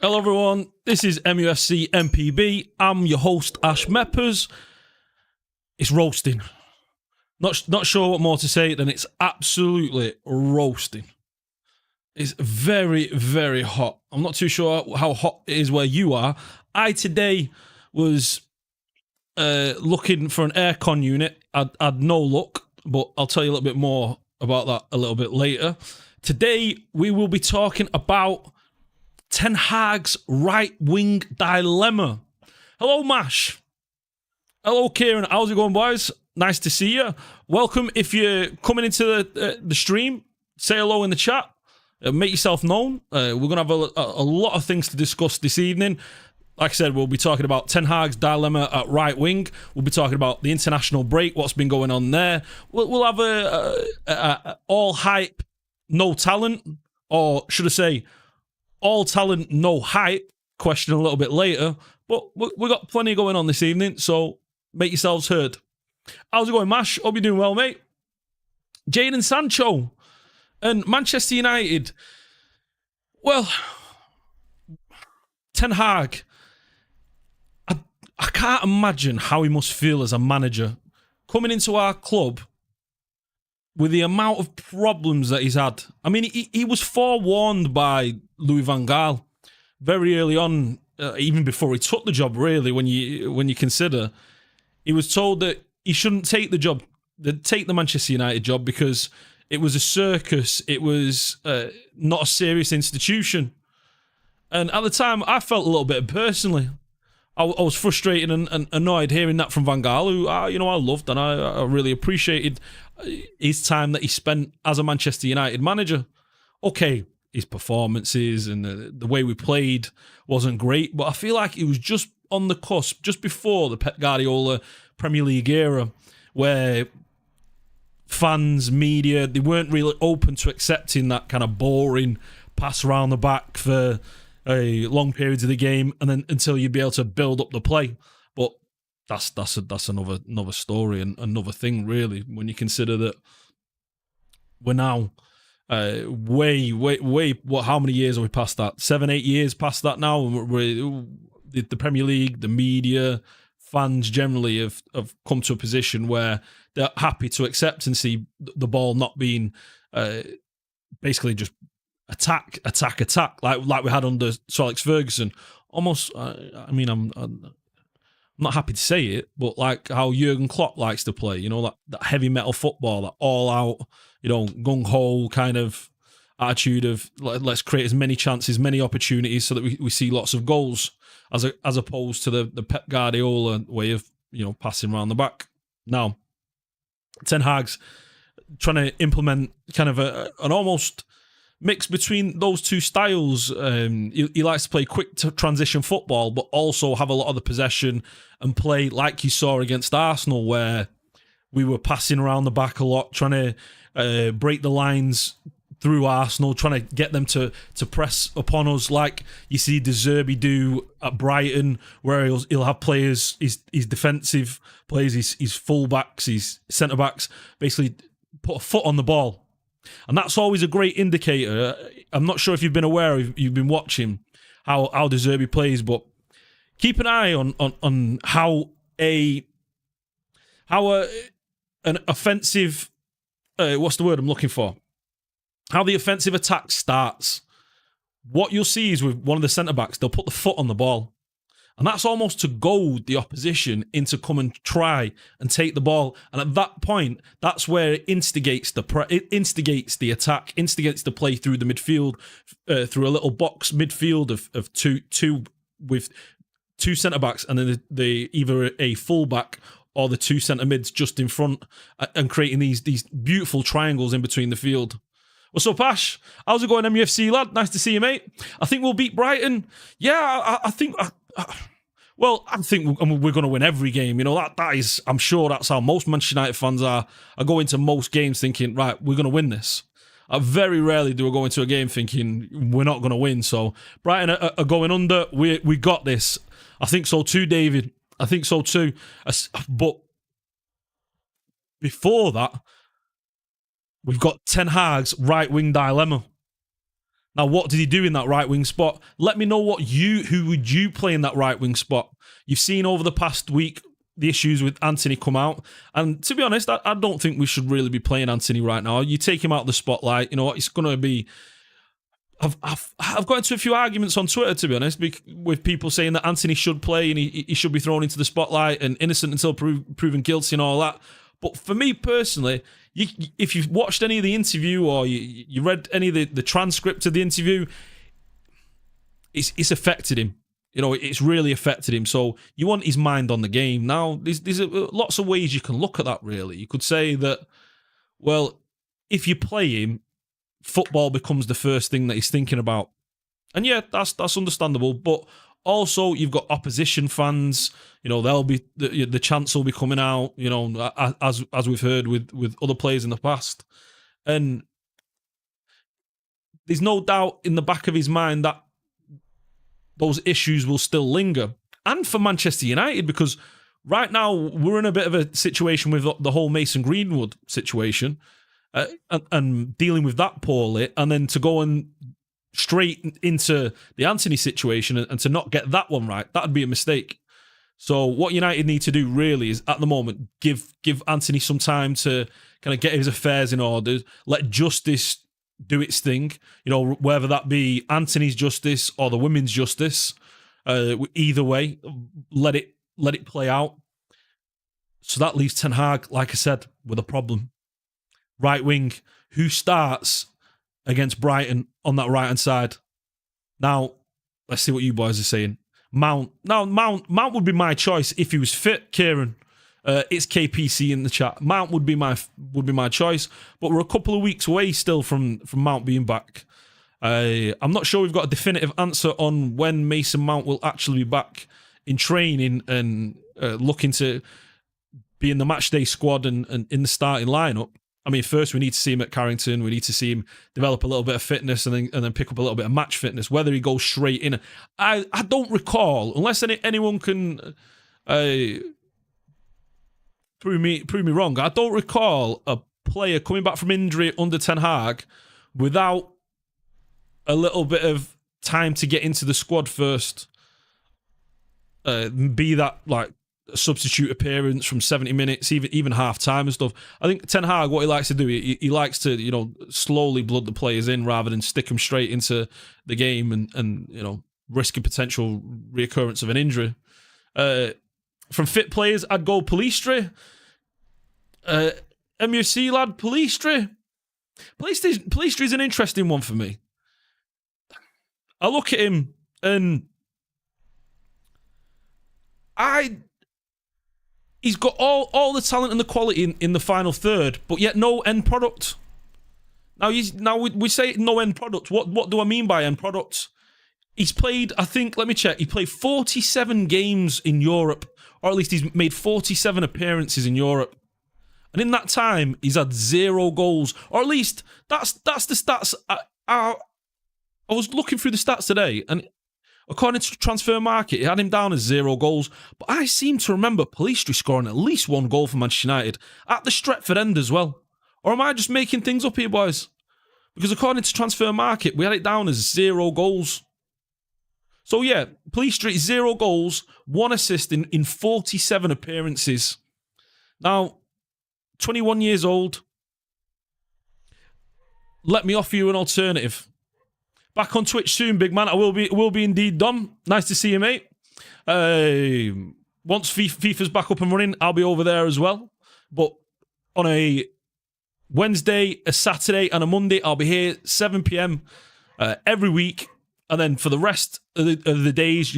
Hello everyone, this is mufcMPB. I'm your host, Ash Meppers. It's roasting. Not sure what more to say than it's absolutely roasting. It's very, very hot. I'm not too sure how hot it is where you are. I today was looking for an aircon unit. I'd no luck, but I'll tell you a little bit more about that a little bit later. Today, we will be talking about Ten Hag's right-wing dilemma. Hello, Mash. Hello, Kieran. How's it going, boys? Nice to see you. Welcome. If you're coming into the stream, say hello in the chat. Make yourself known. We're going to have a lot of things to discuss this evening. Like I said, we'll be talking about Ten Hag's dilemma at right wing. We'll be talking about the international break, what's been going on there. We'll have a all hype, no talent, or should I say, all talent, no hype question a little bit later. But we got plenty going on this evening, so make yourselves heard. How's it going, Mash? Hope you're doing well, mate. Jadon Sancho and Manchester United. Well, Ten Hag, I can't imagine how he must feel as a manager coming into our club with the amount of problems that he's had. I mean, he was forewarned by Louis van Gaal very early on, even before he took the job, really, when you consider. He was told that he shouldn't take the Manchester United job because it was a circus. It was not a serious institution. And at the time, I felt a little bit personally. I was frustrated and annoyed hearing that from Van Gaal, who I loved and I really appreciated his time that he spent as a Manchester United manager. Okay, his performances and the way we played wasn't great, but I feel like it was just on the cusp, just before the Pep Guardiola Premier League era, where fans, media, they weren't really open to accepting that kind of boring pass around the back for long periods of the game, and then until you'd be able to build up the play. But that's another story and another thing, really, when you consider that we're now way how many years are we past that? 7-8 years past that now. The Premier League, the media, fans generally have come to a position where they're happy to accept and see the ball not being basically just attack, like we had under Sir Alex Ferguson. Almost, I'm not happy to say it, but like how Jurgen Klopp likes to play, that heavy metal football, that all out, gung-ho kind of attitude of let's create as many chances, many opportunities so that we see lots of goals, as opposed to the Pep Guardiola way of, passing around the back. Now, Ten Hag's trying to implement kind of an almost mix between those two styles. He likes to play quick transition football, but also have a lot of the possession and play like you saw against Arsenal, where we were passing around the back a lot, trying to break the lines through Arsenal, trying to get them to press upon us, like you see De Zerbi do at Brighton, where he'll have players, his defensive players, his full-backs, his centre-backs, basically put a foot on the ball. And that's always a great indicator. I'm not sure if you've been aware, if you've been watching how De Zerbi plays, but keep an eye on how an offensive, what's the word I'm looking for? How the offensive attack starts. What you'll see is with one of the centre-backs, they'll put the foot on the ball. And that's almost to goad the opposition into come and try and take the ball. And at that point, that's where it instigates the attack, instigates the play through the midfield, through a little box midfield of two with two centre-backs, and then the either a full-back or the two centre-mids just in front, and creating these beautiful triangles in between the field. What's up, Ash? How's it going, MUFC lad? Nice to see you, mate. I think we'll beat Brighton. Yeah, I think... Well, I think we're going to win every game. That is, I'm sure that's how most Manchester United fans are. I go into most games thinking, right, we're going to win this. Very rarely do I go into a game thinking we're not going to win. So Brighton are going under. We got this. I think so too, David. I think so too. But before that, we've got Ten Hag's right-wing dilemma. Now, what did he do in that right wing spot? Let me know who would you play in that right wing spot? You've seen over the past week the issues with Antony come out, and to be honest, I don't think we should really be playing Antony right now. You take him out of the spotlight, you know what? It's going to be. I've got into a few arguments on Twitter, to be honest, with people saying that Antony should play and he should be thrown into the spotlight and innocent until proven guilty and all that. But for me personally, if you've watched any of the interview or you read any of the transcript of the interview, it's affected him. You know, it's really affected him. So you want his mind on the game. Now, there's lots of ways you can look at that, really. You could say that, well, if you play him, football becomes the first thing that he's thinking about. And yeah, that's understandable. But also, you've got opposition fans. You know, they'll be the chants will be coming out. You know, as we've heard with other players in the past, and there's no doubt in the back of his mind that those issues will still linger. And for Manchester United, because right now we're in a bit of a situation with the whole Mason Greenwood situation, and dealing with that poorly, and then to go and straight into the Antony situation and to not get that one right, that'd be a mistake. So what United need to do really is, at the moment, give Antony some time to kind of get his affairs in order, let justice do its thing, you know, whether that be Antony's justice or the women's justice. Either way, let it play out. So that leaves Ten Hag, like I said, with a problem. Right wing, who starts against Brighton on that right hand side? Now, let's see what you boys are saying. Mount. Now, Mount would be my choice if he was fit, Kieran. It's KPC in the chat. Mount would be my choice, but we're a couple of weeks away still from Mount being back. I'm not sure we've got a definitive answer on when Mason Mount will actually be back in training and looking to be in the matchday squad and in the starting lineup. I mean, first we need to see him at Carrington. We need to see him develop a little bit of fitness and then pick up a little bit of match fitness. Whether he goes straight in, I don't recall, unless anyone can prove me wrong. I don't recall a player coming back from injury under Ten Hag without a little bit of time to get into the squad first. Be that like a substitute appearance from 70 minutes, even half time and stuff. I think Ten Hag, what he likes to do, he likes to, you know, slowly blood the players in rather than stick them straight into the game and you know, risk a potential reoccurrence of an injury. From fit players, I'd go Pellistri. MUC lad, Pellistri. Pellistri's an interesting one for me. I look at him and he's got all the talent and the quality in the final third, but yet no end product. Now we say no end product. What do I mean by end product? He's played, I think, let me check. He played 47 games in Europe, or at least he's made 47 appearances in Europe. And in that time, he's had 0 goals, or at least that's the stats. I was looking through the stats today, and according to Transfer Market, he had him down as 0 goals. But I seem to remember Pellistri scoring at least 1 goal for Manchester United at the Stretford end as well. Or am I just making things up here, boys? Because according to Transfer Market, we had it down as 0 goals. So yeah, Pellistri, 0 goals, 1 assist in 47 appearances. Now, 21 years old. Let me offer you an alternative. Back on Twitch soon, big man. I will be indeed, Dom. Nice to see you, mate. Once FIFA's back up and running, I'll be over there as well. But on a Wednesday, a Saturday, and a Monday, I'll be here 7 p.m. Every week. And then for the rest of the days,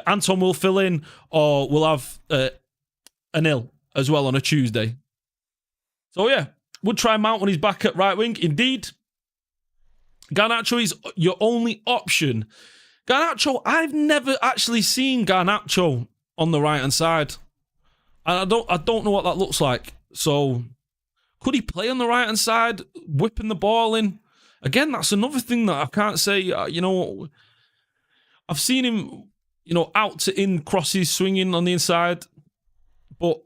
Anton will fill in, or we'll have a nil as well on a Tuesday. So yeah, would try Mount when he's back at right wing. Indeed. Garnacho is your only option. Garnacho, I've never actually seen Garnacho on the right hand side, and I don't know what that looks like. So, could he play on the right hand side, whipping the ball in? Again, that's another thing that I can't say. You know, I've seen him, you know, out to in crosses, swinging on the inside, but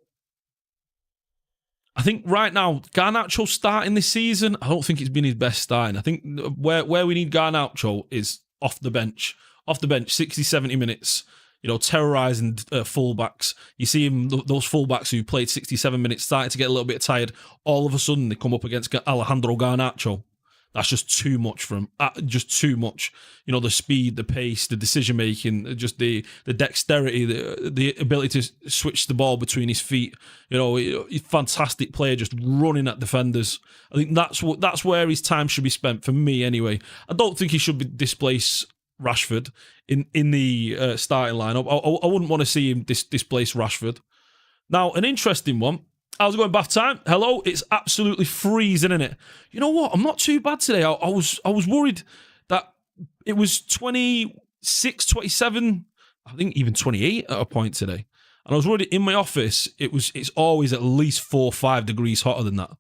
I think right now, Garnacho starting this season, I don't think it's been his best starting. I think where we need Garnacho is off the bench. Off the bench, 60, 70 minutes, terrorising fullbacks. You see him, those fullbacks who played 67 minutes, starting to get a little bit tired. All of a sudden, they come up against Alejandro Garnacho. That's just too much for him. Just too much. The speed, the pace, the decision-making, just the dexterity, the ability to switch the ball between his feet. He's a fantastic player, just running at defenders. I think that's where his time should be spent, for me anyway. I don't think he should displace Rashford in the starting lineup. I wouldn't want to see him displace Rashford. Now, an interesting one. How's it going, bath time? Hello, it's absolutely freezing, isn't it? You know what? I'm not too bad today. I was worried that it was 26, 27, I think even 28 at a point today. And I was worried in my office, it's always at least 4 or 5 degrees hotter than that.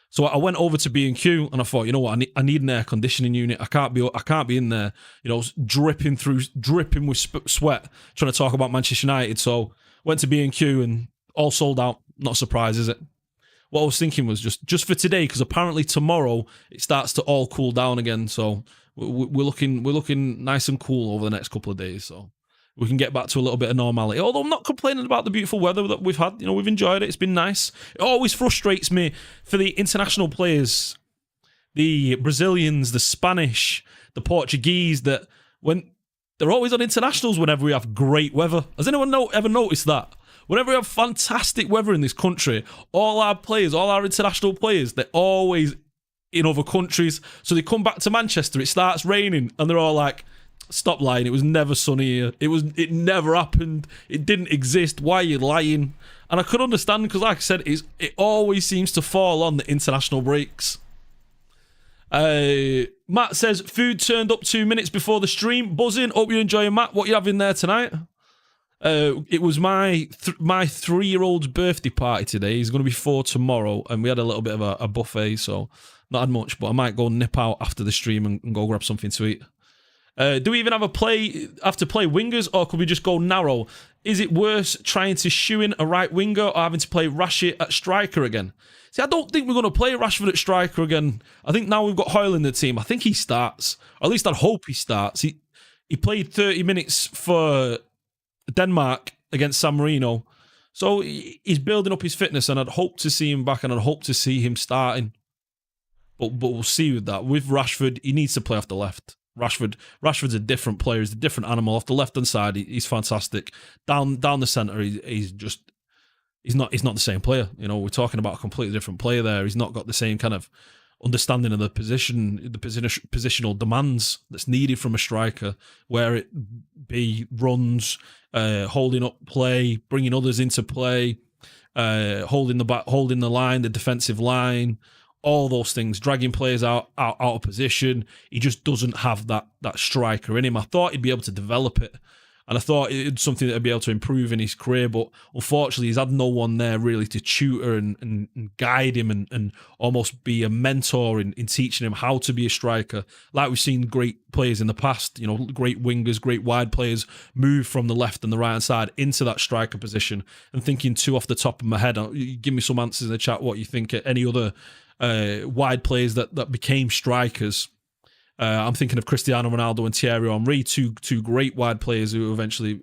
So I went over to B&Q and I thought, you know what? I need an air conditioning unit. I can't be in there, dripping with sweat trying to talk about Manchester United. So went to B&Q and all sold out. Not a surprise, is it? What I was thinking was just for today, because apparently tomorrow it starts to all cool down again. So we're looking nice and cool over the next couple of days. So we can get back to a little bit of normality. Although I'm not complaining about the beautiful weather that we've had. We've enjoyed it. It's been nice. It always frustrates me for the international players, the Brazilians, the Spanish, the Portuguese, that when they're always on internationals whenever we have great weather. Has anyone ever noticed that? Whenever we have fantastic weather in this country, all our international players, they're always in other countries. So they come back to Manchester, it starts raining, and they're all like, stop lying, it was never sunny here. It never happened. It didn't exist. Why are you lying? And I could understand, because like I said, it always seems to fall on the international breaks. Matt says, food turned up 2 minutes before the stream. Buzzing. Hope you're enjoying, Matt. What are you having there tonight? It was my 3-year-old's birthday party today. He's going to be 4 tomorrow, and we had a little bit of a buffet, so not had much, but I might go nip out after the stream and go grab something to eat. Do we even have to play wingers, or could we just go narrow? Is it worse trying to shoe in a right winger or having to play Rashford at striker again? See, I don't think we're going to play Rashford at striker again. I think now we've got Hoyle in the team, I think he starts, or at least I'd hope he starts. He played 30 minutes for Denmark against San Marino. So he's building up his fitness, and I'd hope to see him back, and I'd hope to see him starting. But we'll see with that. With Rashford, he needs to play off the left. Rashford's a different player. He's a different animal. Off the left-hand side, he's fantastic. Down the centre, he's not the same player. We're talking about a completely different player there. He's not got the same kind of understanding of the positional demands that's needed from a striker, where it be runs, holding up play, bringing others into play, holding the line, the defensive line, all those things, dragging players out of position. He just doesn't have that striker in him. I thought he'd be able to develop it, and I thought it's something that would be able to improve in his career, but unfortunately he's had no one there really to tutor and guide him and almost be a mentor in teaching him how to be a striker. Like we've seen great players in the past, great wingers, great wide players move from the left and the right hand side into that striker position. And thinking too off the top of my head, give me some answers in the chat what you think at any other wide players that became strikers. I'm thinking of Cristiano Ronaldo and Thierry Henry, two great wide players who eventually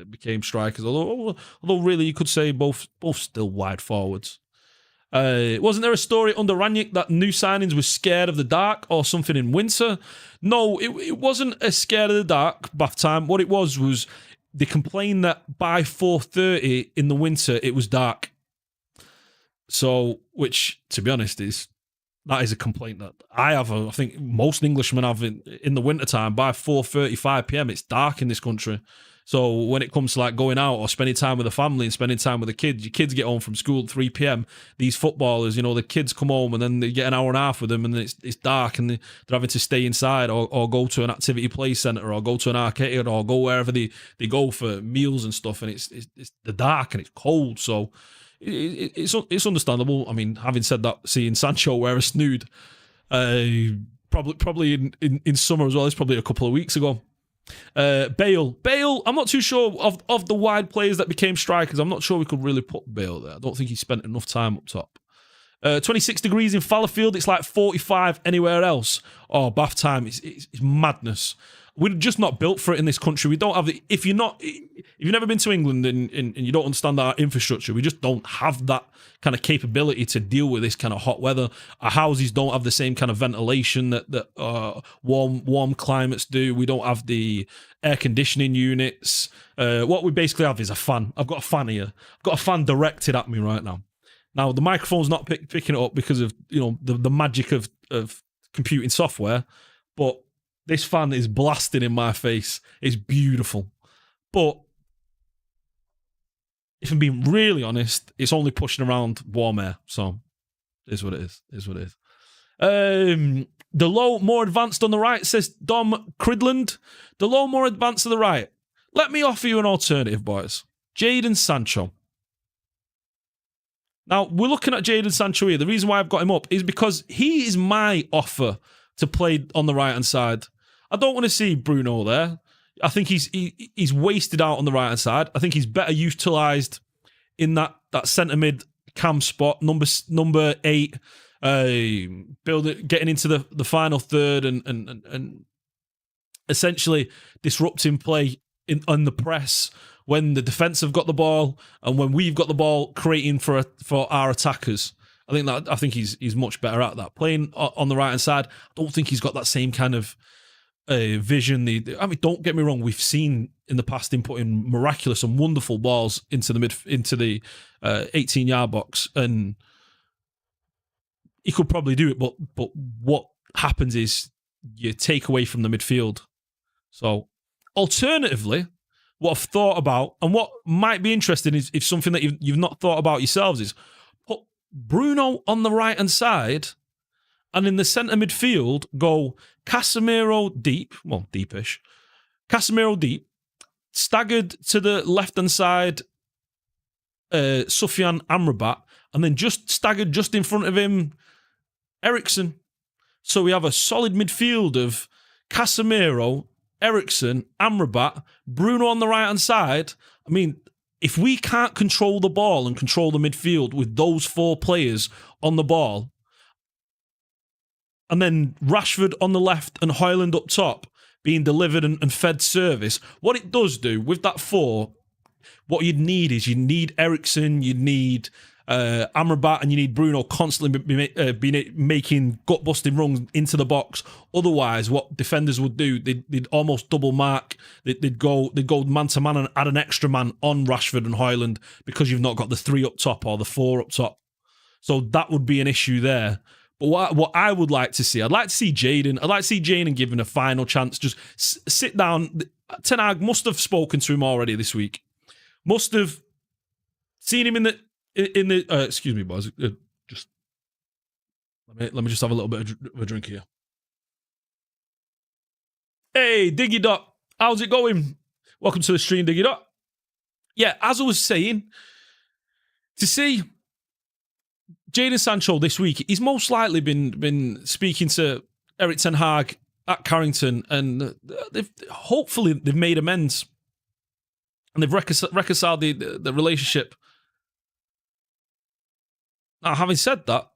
became strikers. Although really you could say both still wide forwards. Wasn't there a story under Ranić that new signings were scared of the dark or something in winter? No, it wasn't a scared of the dark, bath time. What it was they complained that by 4:30 in the winter it was dark. So, which, to be honest, that is a complaint that I have. I think most Englishmen have in the wintertime. By 4:35 p.m, it's dark in this country. So when it comes to like going out or spending time with the family and spending time with the kids, your kids get home from school at 3 p.m. These footballers, the kids come home and then they get an hour and a half with them, and then it's dark and they're having to stay inside or go to an activity play centre or go to an arcade or go wherever they go for meals and stuff. And it's the dark and it's cold. So it's understandable. I mean, having said that, seeing Sancho wear a snood, probably in summer as well, it's probably a couple of weeks ago. Bale, I'm not too sure of the wide players that became strikers. I'm not sure we could really put Bale there. I don't think he spent enough time up top. 26 degrees in Fallowfield. It's like 45 anywhere else. Oh, bath time. It's madness. We're just not built for it in this country. We don't have the. If you've never been to England and you don't understand our infrastructure, we just don't have that kind of capability to deal with this kind of hot weather. Our houses don't have the same kind of ventilation that warm climates do. We don't have the air conditioning units. What we basically have is a fan. I've got a fan here. I've got a fan directed at me right now. Now the microphone's not picking it up because of the magic of computing software, but this fan is blasting in my face. It's beautiful. But if I'm being really honest, it's only pushing around warm air. So it is what it is. It is what it is. The low more advanced on the right, says Dom Cridland. The low more advanced to the right. Let me offer you an alternative, boys. Jadon Sancho. Now, we're looking at Jadon Sancho here. The reason why I've got him up is because he is my offer to play on the right-hand side. I don't want to see Bruno there. I think he's wasted out on the right-hand side. I think he's better utilised in that centre mid cam spot, number 8, getting into the final third and essentially disrupting play on the press when the defence have got the ball and when we've got the ball, creating for our attackers. I think he's much better at that. Playing on the right-hand side, I don't think he's got that same kind of vision. Don't get me wrong. We've seen in the past him putting miraculous and wonderful balls into the 18-yard box, and he could probably do it. But what happens is you take away from the midfield. So, alternatively, what I've thought about and what might be interesting is if something that you've not thought about yourselves is put Bruno on the right-hand side, and in the centre midfield, go Casemiro deep, well, deepish. Casemiro deep, staggered to the left-hand side, Sufyan Amrabat, and then just staggered just in front of him, Eriksen. So we have a solid midfield of Casemiro, Eriksen, Amrabat, Bruno on the right-hand side. I mean, if we can't control the ball and control the midfield with those 4 players on the ball, and then Rashford on the left and Højlund up top being delivered and fed service, what it does do with that 4, what you'd need is Eriksen, you'd need Amrabat, and you need Bruno constantly making gut-busting runs into the box. Otherwise, what defenders would do, they'd almost double mark. They'd go man-to-man and add an extra man on Rashford and Højlund because you've not got the 3 up top or the 4 up top. So that would be an issue there. But what I would like to see, I'd like to see Jadon. I'd like to see Jadon given a final chance. Just sit down. Ten Hag must have spoken to him already this week. Must have seen him in the. Excuse me, boys. Just let me just have a little bit of a drink here. Hey, Diggy Dot, how's it going? Welcome to the stream, Diggy Dot. Yeah, as I was saying, to see Jadon Sancho this week, he's most likely been speaking to Erik ten Hag at Carrington, and hopefully they've made amends and they've reconciled the relationship. Now, having said that,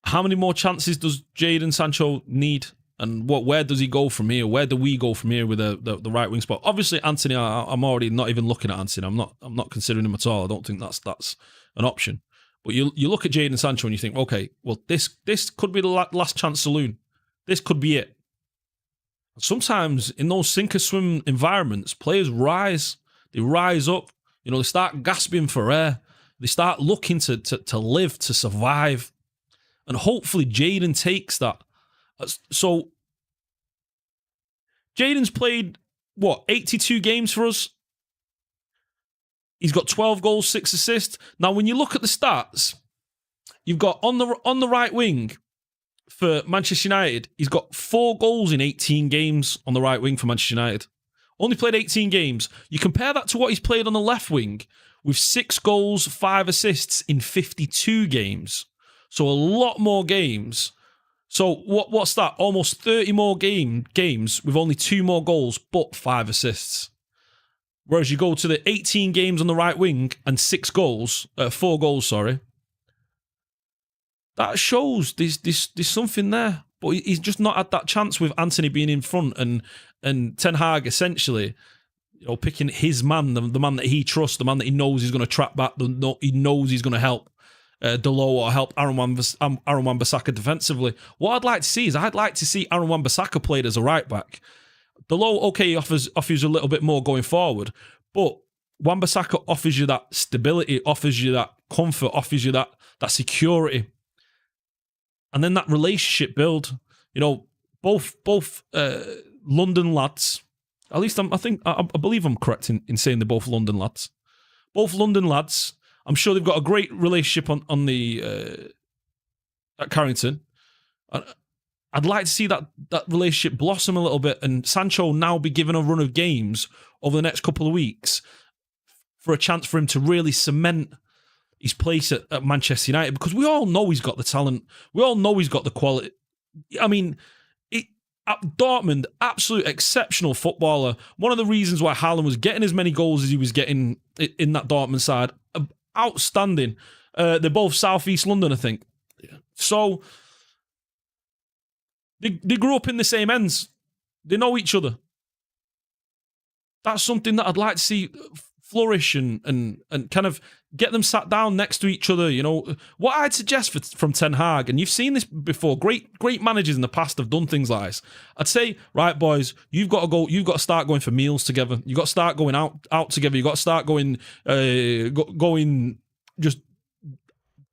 how many more chances does Jadon Sancho need, and where does he go from here? Where do we go from here with the right wing spot? Obviously, Antony, I'm already not even looking at Antony. I'm not considering him at all. I don't think that's an option. But you look at Jadon Sancho and you think, okay, well, this could be the last chance saloon. This could be it. Sometimes in those sink or swim environments, players rise. They rise up. They start gasping for air. They start looking to live, to survive. And hopefully Jadon takes that. So Jadon's played, 82 games for us? He's got 12 goals, 6 assists. Now, when you look at the stats, you've got on the right wing for Manchester United, he's got 4 goals in 18 games on the right wing for Manchester United. Only played 18 games. You compare that to what he's played on the left wing with 6 goals, 5 assists in 52 games. So a lot more games. So what's that? Almost 30 more games with only 2 more goals, but 5 assists. Whereas you go to the 18 games on the right wing and 4 goals, that shows there's something there. But he's just not had that chance with Antony being in front and Ten Hag essentially, picking his man, the man that he trusts, the man that he knows he's going to trap back, he knows he's going to help Delo or help Aaron Wan-Bissaka defensively. What I'd like to see is Aaron Wan-Bissaka played as a right back. Delo, okay, he offers a little bit more going forward, but Wan-Bissaka offers you that stability, offers you that comfort, offers you that security. And then that relationship build. Both London lads, at least I believe I'm correct in saying they're both London lads. Both London lads. I'm sure they've got a great relationship on the at Carrington. I'd like to see that relationship blossom a little bit, and Sancho now be given a run of games over the next couple of weeks for a chance for him to really cement his place at Manchester United, because we all know he's got the talent. We all know he's got the quality. I mean, at Dortmund, absolute exceptional footballer. One of the reasons why Haaland was getting as many goals as he was getting in that Dortmund side. Outstanding. They're both Southeast London, I think. So they grew up in the same ends. They know each other. That's something that I'd like to see flourish and kind of get them sat down next to each other. What I'd suggest from Ten Hag, and you've seen this before, great managers in the past have done things like this. I'd say, right, boys, you've got to start going for meals together. You've got to start going out together. You've got to start going just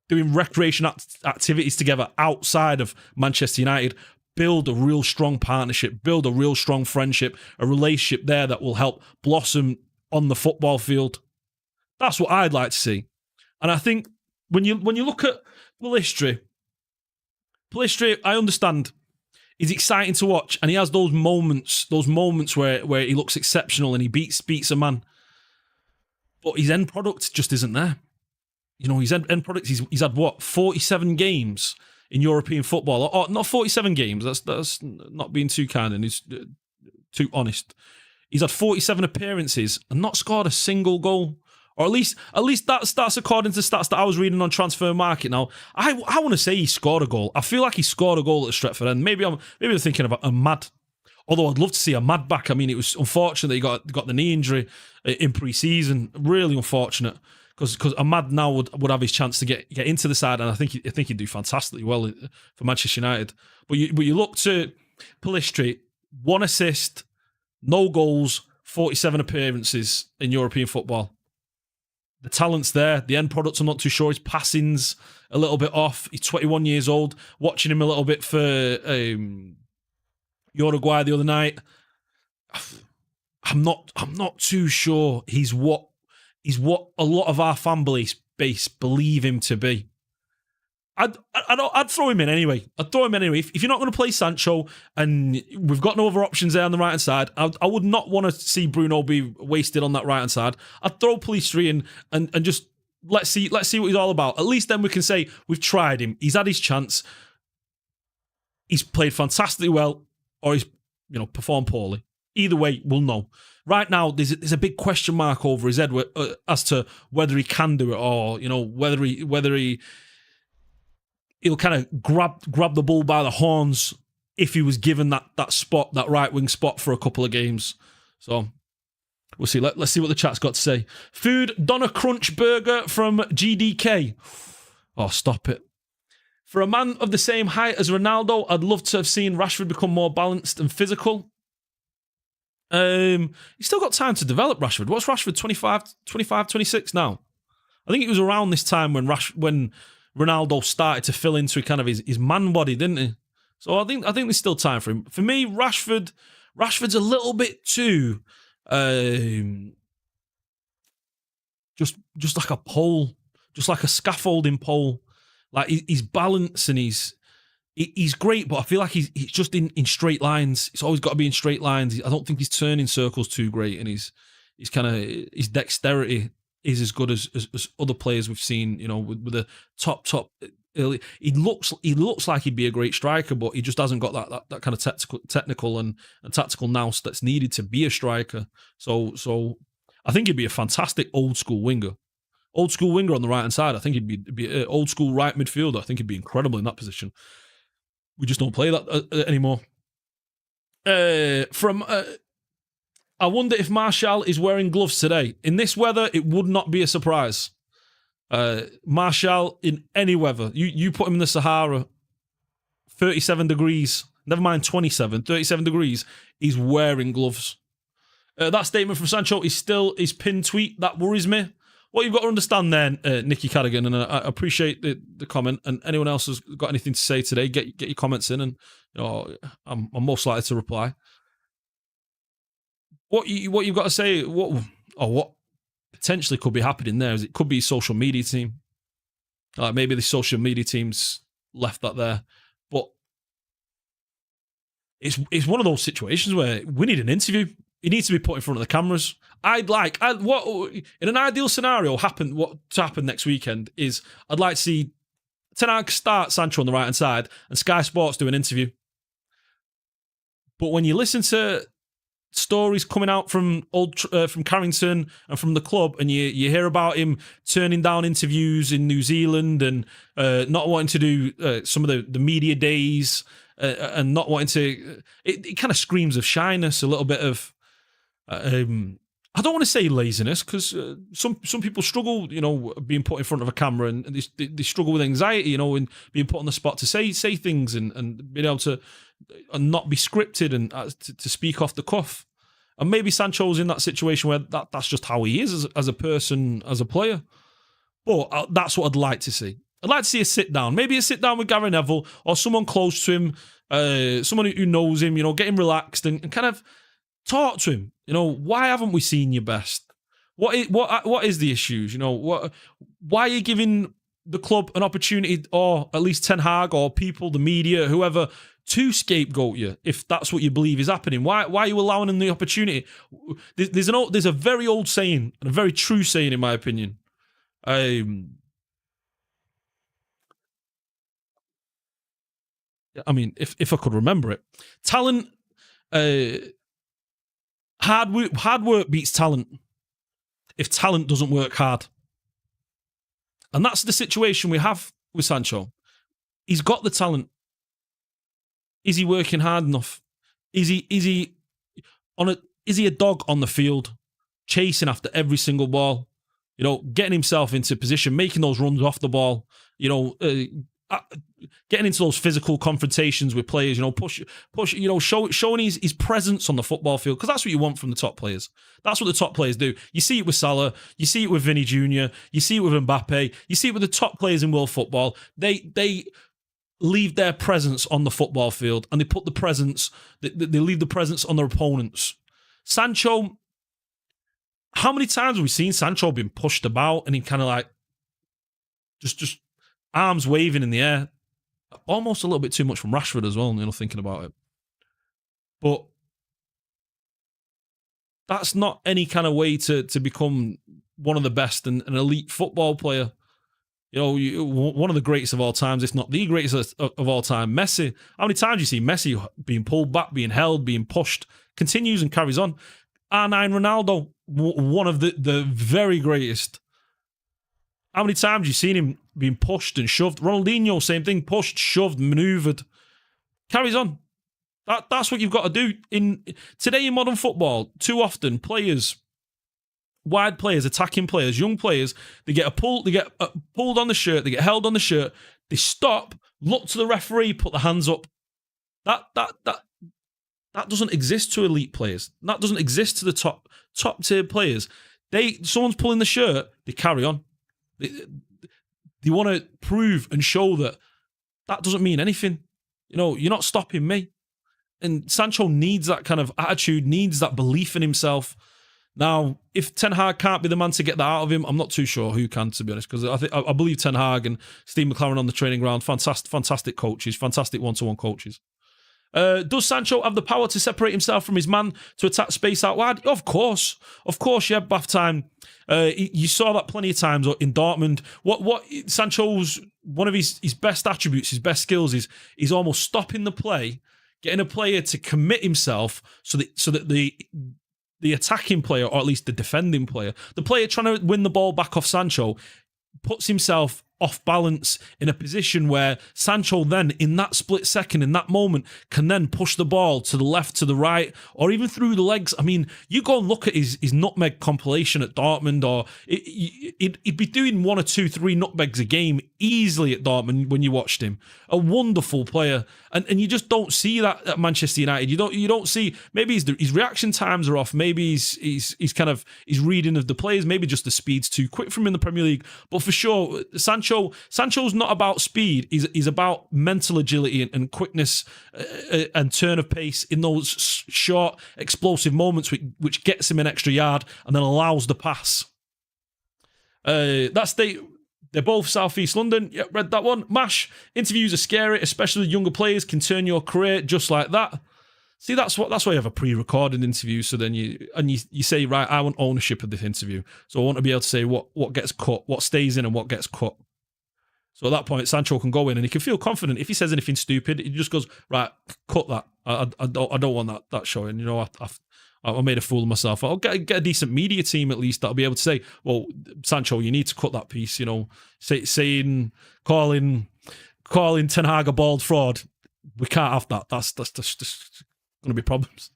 doing recreation activities together outside of Manchester United. Build a real strong partnership, build a real strong friendship, a relationship there that will help blossom on the football field. That's what I'd like to see. And I think when you look at Pellistri, I understand, he's exciting to watch, and he has those moments where he looks exceptional and he beats a man. But his end product just isn't there. His end product, he's had 47 games in European football. Or not 47 games, that's not being too kind and he's too honest. He's had 47 appearances and not scored a single goal. Or at least that's according to stats that I was reading on Transfer Market. Now, I want to say he scored a goal. I feel like he scored a goal at Stretford End. Maybe I'm thinking about Ahmad. Although I'd love to see Ahmad back. I mean, it was unfortunate that he got the knee injury in pre-season. Really unfortunate, because Ahmad now would have his chance to get into the side, and I think he'd do fantastically well for Manchester United. But you look to Pellistri, 1 assist, no goals, 47 appearances in European football. The talent's there. The end product, I'm not too sure. His passing's a little bit off. He's 21 years old. Watching him a little bit for Uruguay the other night, I'm not too sure he's what a lot of our fan base believe him to be. I'd throw him in anyway. If you're not going to play Sancho and we've got no other options there on the right-hand side, I would not want to see Bruno be wasted on that right-hand side. I'd throw Pellistri in and just let's see what he's all about. At least then we can say we've tried him. He's had his chance. He's played fantastically well, or he's performed poorly. Either way, we'll know. Right now, there's a big question mark over his head as to whether he can do it, or whether he'll kind of grab the bull by the horns if he was given that spot, that right wing spot for a couple of games. So we'll see. Let's see what the chat's got to say. Food Donna Crunch Burger from GDK. Oh, stop it. For a man of the same height as Ronaldo, I'd love to have seen Rashford become more balanced and physical. He's still got time to develop, Rashford. What's Rashford, 25, 26 now? I think it was around this time when Ronaldo started to fill into kind of his man body, didn't he? So I think there's still time for him. For me, Rashford's a little bit too just like a pole, just like a scaffolding pole. Like he's balanced and he's great, but I feel like he's just in straight lines. It's always got to be in straight lines. I don't think he's turning circles too great, and his dexterity is as good as other players we've seen. With the top. He looks like he'd be a great striker, but he just hasn't got that kind of technical and tactical nous that's needed to be a striker. So I think he'd be a fantastic old school winger. Old school winger on the right hand side. I think he'd be old school right midfielder. I think he'd be incredible in that position. We just don't play that anymore. I wonder if Martial is wearing gloves today. In this weather, it would not be a surprise. Martial in any weather. You put him in the Sahara, 37 degrees, never mind 27, 37 degrees, he's wearing gloves. That statement from Sancho is still his pinned tweet. That worries me. What you've got to understand then, Nicky Cadigan, and I appreciate the comment, and anyone else who's got anything to say today, get your comments in, and I'm most likely to reply. What you've got to say, what potentially could be happening there is it could be a social media team. Maybe the social media team's left that there, but it's one of those situations where we need an interview. He needs to be put in front of the cameras. What in an ideal scenario what to happen next weekend is I'd like to see Ten Hag start Sancho on the right hand side and Sky Sports do an interview. But when you listen to stories coming out from Carrington and from the club, and you hear about him turning down interviews in New Zealand and not wanting to do some of the media days and not wanting to, it kind of screams of shyness, a little bit of I don't want to say laziness, because some people struggle, being put in front of a camera, and they struggle with anxiety, and being put on the spot to say things and being able to and not be scripted and to speak off the cuff. And maybe Sancho's in that situation where that's just how he is as a person, as a player. But that's what I'd like to see. I'd like to see a sit down, maybe a sit down with Gary Neville or someone close to him, someone who knows him, get him relaxed and kind of talk to him. Why haven't we seen your best? What is the issues? Why are you giving the club an opportunity, or at least Ten Hag or people, the media, whoever, to scapegoat you if that's what you believe is happening? Why are you allowing them the opportunity? There's a very old saying, and a very true saying in my opinion. I mean, if I could remember it, talent. Hard work beats talent if talent doesn't work hard. And that's the situation we have with Sancho. He's got the talent. Is he working hard enough? Is he a dog on the field, chasing after every single ball? Getting himself into position, making those runs off the ball, getting into those physical confrontations with players, push, showing his presence on the football field, because that's what you want from the top players. That's what the top players do. You see it with Salah, you see it with Vinny Jr., you see it with Mbappe, you see it with the top players in world football. They leave their presence on the football field, and they put the presence, they leave the presence on their opponents. Sancho, how many times have we seen Sancho being pushed about and he kind of like just arms waving in the air? Almost a little bit too much from Rashford as well, thinking about it. But that's not any kind of way to become one of the best and an elite football player. One of the greatest of all times, if not the greatest of all time, Messi. How many times do you see Messi being pulled back, being held, being pushed, continues and carries on? R9 Ronaldo, one of the very greatest. How many times have you seen him being pushed and shoved? Ronaldinho, same thing, pushed, shoved, manoeuvred. Carries on. That's what you've got to do. Today in modern football, too often, players, wide players, attacking players, young players, they get pulled on the shirt, they get held on the shirt, they stop, look to the referee, put their hands up. That doesn't exist to elite players. That doesn't exist to the top tier players. Someone's pulling the shirt, they carry on. They want to prove and show that doesn't mean anything. You're not stopping me. And Sancho needs that kind of attitude, needs that belief in himself. Now, if Ten Hag can't be the man to get that out of him, I'm not too sure who can, to be honest, because I believe Ten Hag and Steve McLaren on the training ground, fantastic coaches, fantastic one-to-one coaches. Does Sancho have the power to separate himself from his man to attack space out wide? Of course, yeah. Bath time. You saw that plenty of times in Dortmund. What Sancho's one of his best attributes, his best skills is almost stopping the play, getting a player to commit himself so that the attacking player, or at least the defending player, the player trying to win the ball back off Sancho, puts himself off balance in a position where Sancho then, in that split second, in that moment, can then push the ball to the left, to the right, or even through the legs. I mean, you go and look at his nutmeg compilation at Dortmund, or he'd be doing 1 or 2, 3 nutmegs a game easily at Dortmund when you watched him. A wonderful player. And you just don't see that at Manchester United. You don't see, maybe his reaction times are off, maybe he's his reading of the players, maybe just the speed's too quick for him in the Premier League. But for sure, Sancho's not about speed. He's about mental agility and quickness and turn of pace in those short, explosive moments, which gets him an extra yard and then allows the pass. They're both South East London. Yep, read that one. Mash, interviews are scary, especially with younger players, can turn your career just like that. See, that's why you have a pre-recorded interview. So then you say, right, I want ownership of this interview. So I want to be able to say what gets cut, what stays in, and what gets cut. So at that point, Sancho can go in and he can feel confident. If he says anything stupid, he just goes, right, cut that. I don't want that showing. You know, I made a fool of myself. I'll get a decent media team at least that'll be able to say, well, Sancho, you need to cut that piece. You know, calling Ten Hag a bald fraud. We can't have that. That's just going to be problems.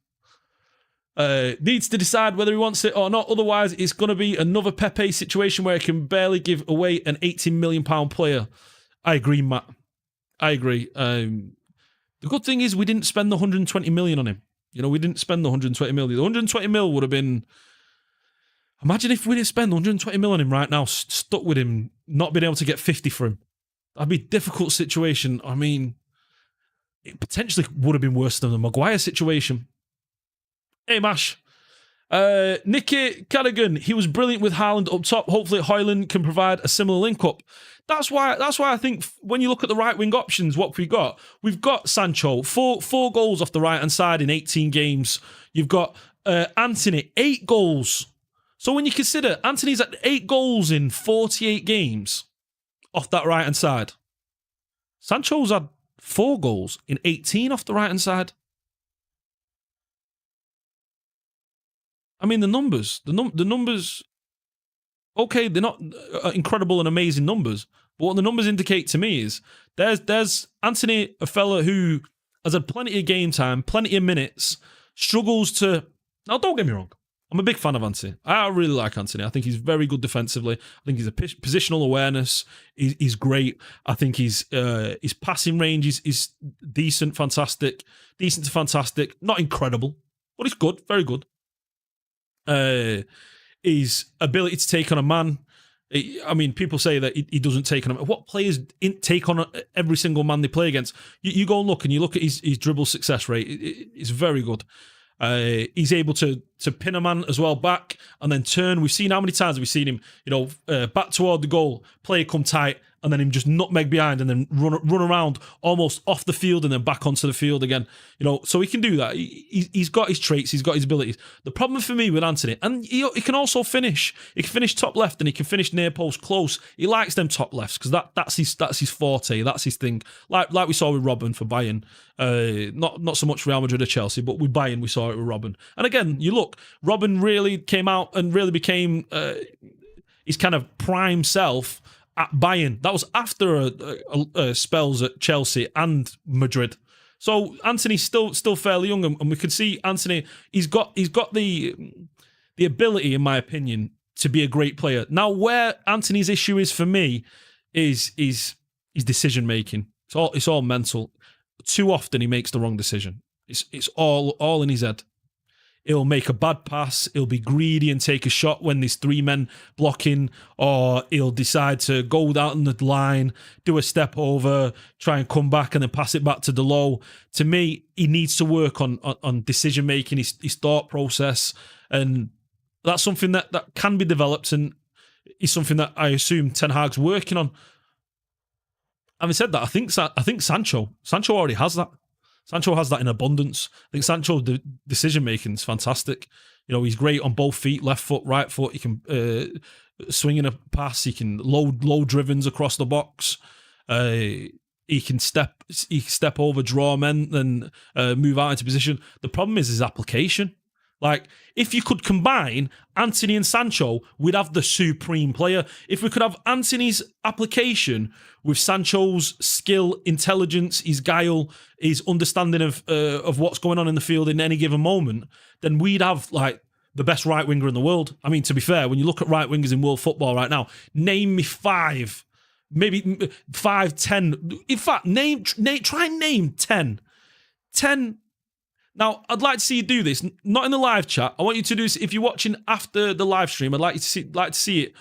Needs to decide whether he wants it or not. Otherwise, it's going to be another Pepe situation where he can barely give away an £18 million player. I agree, Matt. I agree. The good thing is we didn't spend the 120 million on him. You know, we didn't spend the 120 million. The 120 mil would have been... Imagine if we didn't spend 120 million on him right now, stuck with him, not being able to get 50 for him. That'd be a difficult situation. I mean, it potentially would have been worse than the Maguire situation. Hey, Mash. Nicky Callaghan, he was brilliant with Haaland up top. Hopefully Højlund can provide a similar link-up. That's why I think when you look at the right-wing options, what we've got Sancho, four goals off the right-hand side in 18 games. You've got Antony, 8 goals. So when you consider Antony's at 8 goals in 48 games off that right-hand side, Sancho's had 4 goals in 18 off the right-hand side. I mean, the numbers, okay, they're not incredible and amazing numbers, but what the numbers indicate to me is there's Antony, a fella who has had plenty of game time, plenty of minutes, struggles to... Now, don't get me wrong. I'm a big fan of Antony. I really like Antony. I think he's very good defensively. I think he's a positional awareness. He's great. I think his passing range is decent, fantastic. Decent to fantastic. Not incredible, but he's good, very good. His ability to take on a man. I mean, people say that he doesn't take on a man. What players take on every single man they play against? You go and look at his dribble success rate. It's very good. He's able to pin a man as well back and then turn. We've seen how many times we've seen him, back toward the goal, player come tight, and then him just nutmeg behind and then run around almost off the field and then back onto the field again. So he can do that. He's got his traits, he's got his abilities. The problem for me with Antony, and he can also finish. He can finish top left and he can finish near post close. He likes them top lefts because that's his forte, that's his thing. Like we saw with Robben for Bayern. Not so much Real Madrid or Chelsea, but with Bayern we saw it with Robben. And again, you look, Robben really came out and really became his kind of prime self at Bayern. That was after spells at Chelsea and Madrid. So Antony's still fairly young, and we could see Antony. He's got the ability, in my opinion, to be a great player. Now, where Antony's issue is for me is his decision making. It's all mental. Too often he makes the wrong decision. It's all in his head. He'll make a bad pass, he'll be greedy and take a shot when there's 3 men blocking, or he'll decide to go down the line, do a step over, try and come back and then pass it back to Delo. To me, he needs to work on decision-making, his thought process, and that's something that can be developed and is something that I assume Ten Hag's working on. Having said that, I think Sancho already has that. Sancho has that in abundance. I think Sancho's decision-making is fantastic. He's great on both feet, left foot, right foot. He can swing in a pass. He can low drivens across the box. He can step over, draw men, then move out into position. The problem is his application. Like, if you could combine Antony and Sancho, we'd have the supreme player. If we could have Antony's application with Sancho's skill, intelligence, his guile, his understanding of what's going on in the field in any given moment, then we'd have, like, the best right winger in the world. I mean, to be fair, when you look at right wingers in world football right now, name me 5, maybe 5, 10. In fact, try and name 10. 10. Now, I'd like to see you do this, not in the live chat. I want you to do this if you're watching after the live stream. I'd like you to see it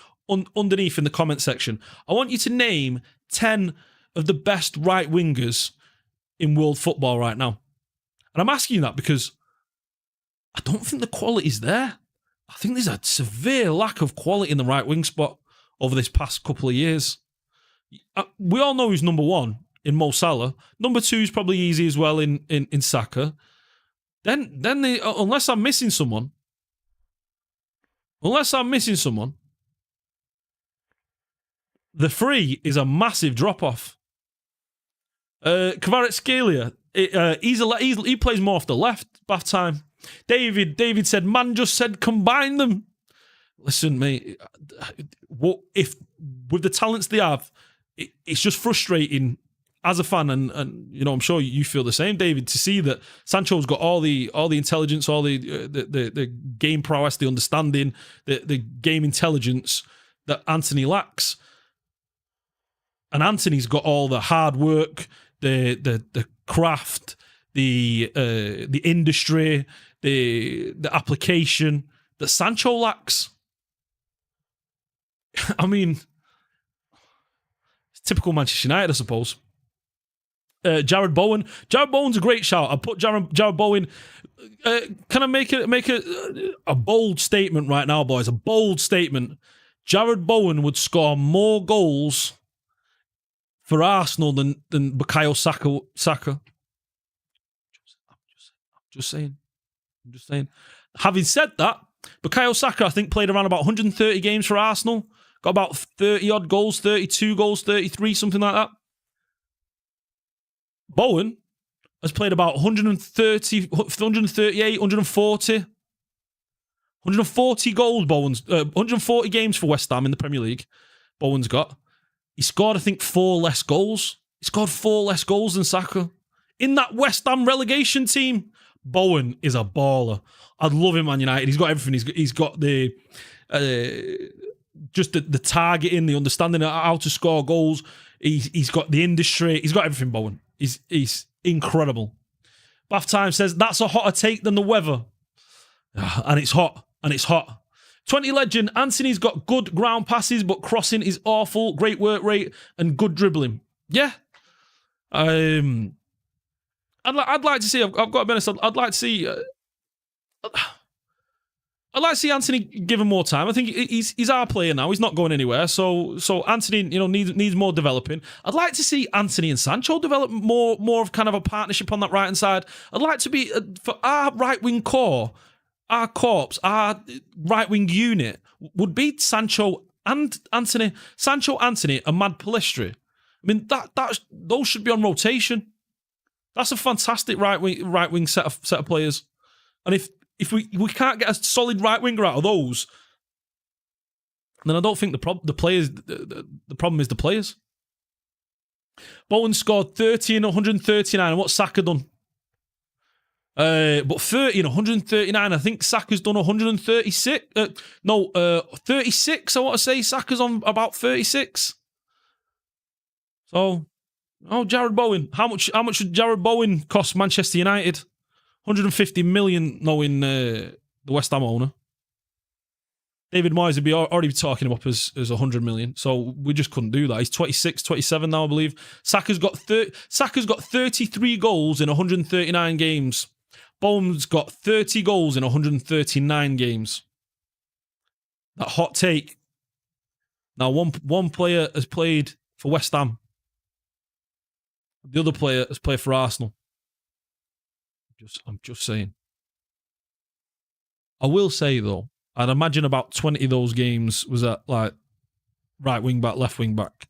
underneath in the comment section. I want you to name 10 of the best right wingers in world football right now. And I'm asking you that because I don't think the quality's there. I think there's a severe lack of quality in the right wing spot over this past couple of years. We all know who's number 1 in Mo Salah. Number 2 is probably easy as well in Saka. Then they, unless I'm missing someone, the 3 is a massive drop-off. Kvaratskhelia, he plays more off the left, Bath time. David said, man just said combine them. Listen, mate, what if with the talents they have, it's just frustrating as a fan, and you know, I'm sure you feel the same, David, to see that Sancho's got all the intelligence, all the game prowess, the understanding, the game intelligence that Antony lacks, and Antony's got all the hard work, the craft, the industry, the application that Sancho lacks. I mean, it's typical Manchester United, I suppose. Jared Bowen. Jared Bowen's a great shout. I put Jared Bowen. Can I make a bold statement right now, boys? A bold statement. Jared Bowen would score more goals for Arsenal than Bukayo Saka. I'm just saying. Having said that, Bukayo Saka, I think, played around about 130 games for Arsenal. Got about 30 odd goals, 32 goals, 33, something like that. Bowen has played about 130, 138, 140 goals. Bowen's 140 games for West Ham in the Premier League. Bowen's got. He scored, I think, 4 less goals. He scored 4 less goals than Saka in that West Ham relegation team. Bowen is a baller. I'd love him, Man United. He's got everything. He's got the just the targeting, the understanding of how to score goals. He's got the industry. He's got everything. Bowen. He's incredible. Bath Time says that's a hotter take than the weather, and it's hot. 20 legend. Antony's got good ground passes, but crossing is awful. Great work rate and good dribbling. Yeah. I'd like to see. I've got to be honest. I'd like to see. I'd like to see Antony give him more time. I think he's our player now. He's not going anywhere. So Antony, needs more developing. I'd like to see Antony and Sancho develop more of kind of a partnership on that right hand side. I'd like to be for our right wing core, our corps, our right wing unit would be Sancho and Antony. Sancho, Antony, and Mad Palestri. I mean those should be on rotation. That's a fantastic right wing set of players. And if we can't get a solid right winger out of those, then I don't think the problem is the players. Bowen scored 30 in 139. What's Saka done? But 30 in 139. I think Saka's done 136. 36. I want to say Saka's on about 36. So, Jared Bowen. How much would Jared Bowen cost Manchester United? 150 million, knowing the West Ham owner. David Moyes would be already talking him up as 100 million. So we just couldn't do that. He's 26, 27 now, I believe. Saka's got 33 goals in 139 games. Bowen's got 30 goals in 139 games. That hot take. Now, one player has played for West Ham. The other player has played for Arsenal. I'm just saying. I will say, though, I'd imagine about 20 of those games was at, like, right wing back, left wing back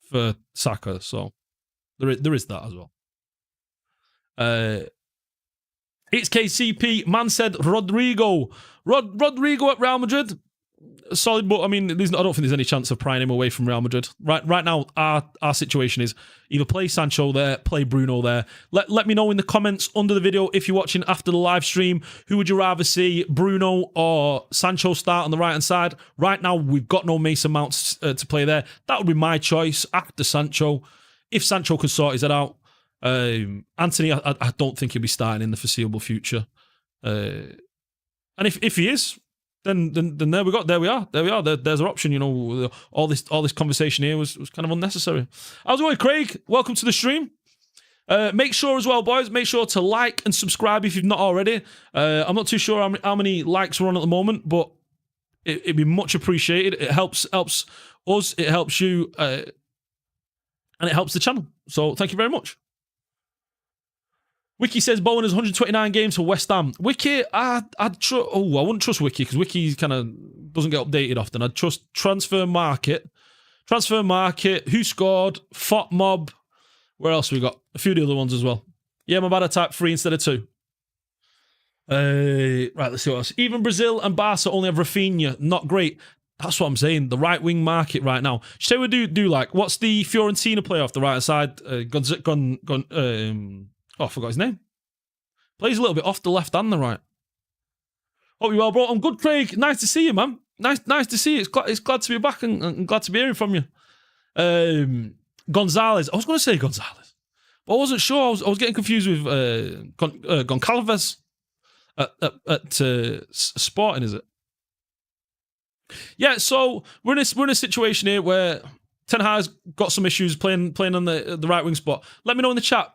for Saka. So there is that as well. It's KCP. Man said Rodrigo. Rodrigo at Real Madrid. Solid, but I mean, I don't think there's any chance of prying him away from Real Madrid. Right now, our situation is either play Sancho there, play Bruno there. Let me know in the comments under the video if you're watching after the live stream. Who would you rather see, Bruno or Sancho start on the right-hand side? Right now, we've got no Mason Mounts to play there. That would be my choice after Sancho. If Sancho could sort his head out. Antony, I don't think he'll be starting in the foreseeable future. And if he is, then there we are. There's our option. You know, all this conversation here was kind of unnecessary. How's it going, Craig? Welcome to the stream. Make sure as well, boys. Make sure to like and subscribe if you've not already. I'm not too sure how many likes we're on at the moment, but it'd be much appreciated. It helps us. It helps you, and it helps the channel. So thank you very much. Wiki says Bowen has 129 games for West Ham. Wiki, I wouldn't trust Wiki because Wiki kind of doesn't get updated often. I'd trust Transfer Market. Who scored? Fot Mob. Where else we got? A few of the other ones as well. Yeah, my bad. I typed 3 instead of 2. Right, let's see what else. Even Brazil and Barca only have Rafinha. Not great. That's what I'm saying. The right wing market right now. Say we do like, what's the Fiorentina player off the right side? I forgot his name. Plays a little bit off the left and the right. Hope you're well, bro. I'm good, Craig. Nice to see you, man. Nice to see you. It's glad to be back and glad to be hearing from you. Gonzalez. I was going to say Gonzalez, but I wasn't sure. I was getting confused with Goncalves at Sporting, is it? Yeah, so we're in a situation here where Ten Hag's got some issues playing on the right wing spot. Let me know in the chat.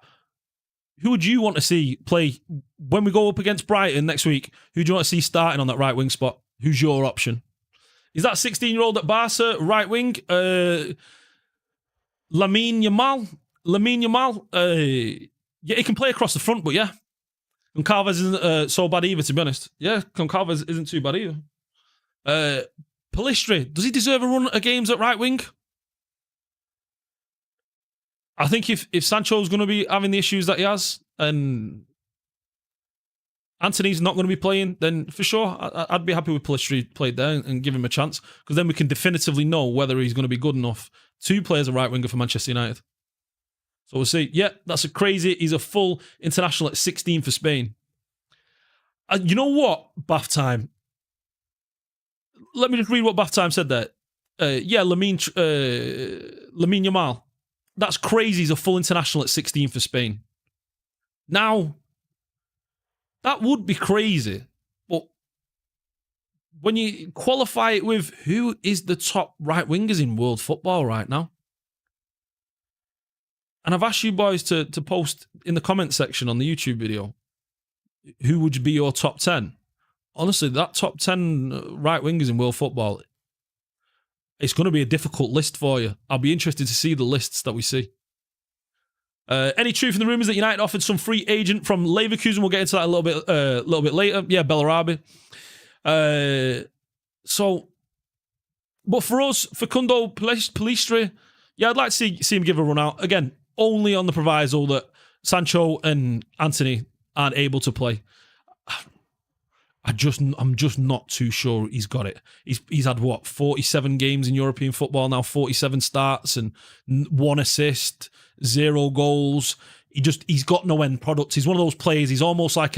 Who would you want to see play when we go up against Brighton next week? Who do you want to see starting on that right wing spot? Who's your option? Is that 16-year-old at Barca, right wing? Lamine Yamal? Yeah, he can play across the front, but yeah. Goncalves isn't so bad either, to be honest. Yeah, Goncalves isn't too bad either. Pellistri, does he deserve a run at games at right wing? I think if Sancho's going to be having the issues that he has and Antony's not going to be playing, then for sure I'd be happy with Pellistri played there and give him a chance, because then we can definitively know whether he's going to be good enough to play as a right winger for Manchester United. So we'll see. Yeah, that's a crazy. He's a full international at 16 for Spain. You know what, Bath Time? Let me just read what Bath Time said there. Yeah, Lamine Yamal. That's crazy. He's a full international at 16 for Spain. Now, that would be crazy. But when you qualify it with who is the top right wingers in world football right now, and I've asked you boys to post in the comment section on the YouTube video, who would be your top 10? Honestly, that top 10 right wingers in world football, it's going to be a difficult list for you. I'll be interested to see the lists that we see. Any truth in the rumours that United offered some free agent from Leverkusen? We'll get into that a little bit later. Yeah, Bellarabi. But for us, Facundo Pellistri, yeah, I'd like to see him give a run out. Again, only on the proviso that Sancho and Antony aren't able to play. I'm just not too sure he's got it. He's had, 47 games in European football now, 47 starts and 1 assist, 0 goals. He's got no end product. He's one of those players. He's almost like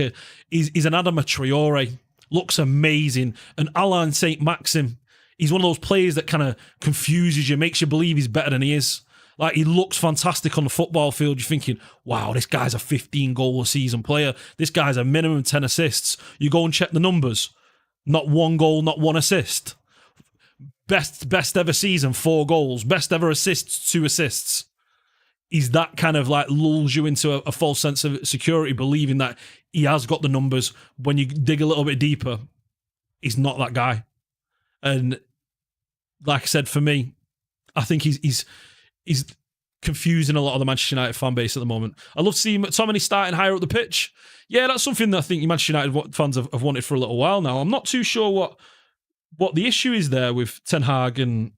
he's an Adama Traore. Looks amazing. And Alain Saint-Maxim. He's one of those players that kind of confuses you, makes you believe he's better than he is. Like, he looks fantastic on the football field. You're thinking, wow, this guy's a 15-goal-a-season player. This guy's a minimum 10 assists. You go and check the numbers. Not 1 goal, not 1 assist. Best ever season, 4 goals. Best ever assists, 2 assists. He's that kind of like lulls you into a false sense of security, believing that he has got the numbers. When you dig a little bit deeper, he's not that guy. And like I said, for me, I think he's confusing a lot of the Manchester United fan base at the moment. I love to see McTominay starting higher up the pitch. Yeah, that's something that I think Manchester United fans have wanted for a little while now. I'm not too sure what the issue is there with Ten Hag and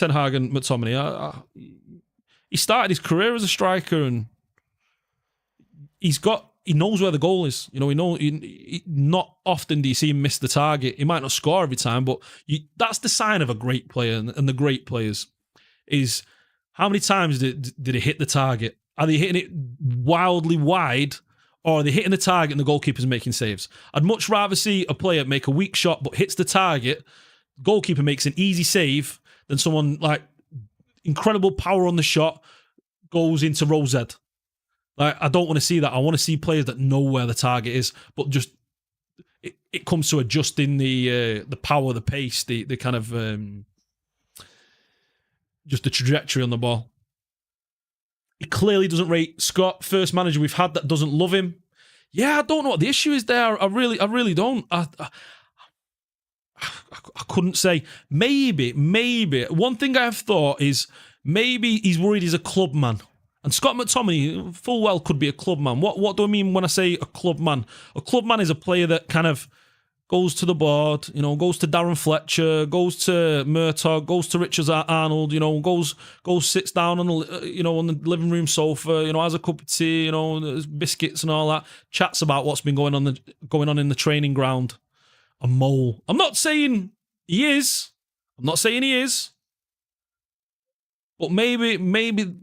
McTominay. He started his career as a striker, and he's got he knows where the goal is. You know, not often do you see him miss the target. He might not score every time, but that's the sign of a great player. And the great players is how many times did he hit the target? Are they hitting it wildly wide, or are they hitting the target and the goalkeeper's making saves? I'd much rather see a player make a weak shot but hits the target, goalkeeper makes an easy save, than someone like incredible power on the shot goes into row Z. Like, I don't want to see that. I want to see players that know where the target is, but just it comes to adjusting the power, the pace, the kind of just the trajectory on the ball. He clearly doesn't rate Scott. First manager we've had that doesn't love him. Yeah, I don't know what the issue is there. I really don't. I couldn't say. Maybe. One thing I have thought is maybe he's worried he's a club man. And Scott McTominay full well could be a club man. What do I mean when I say a club man? A club man is a player that kind of goes to the board, you know, goes to Darren Fletcher, goes to Murtaugh, goes to Richard Arnold, you know, goes sits down on the, you know, on the living room sofa, you know, has a cup of tea, you know, there's biscuits and all that, chats about what's been going on in the training ground. A mole. I'm not saying he is. But maybe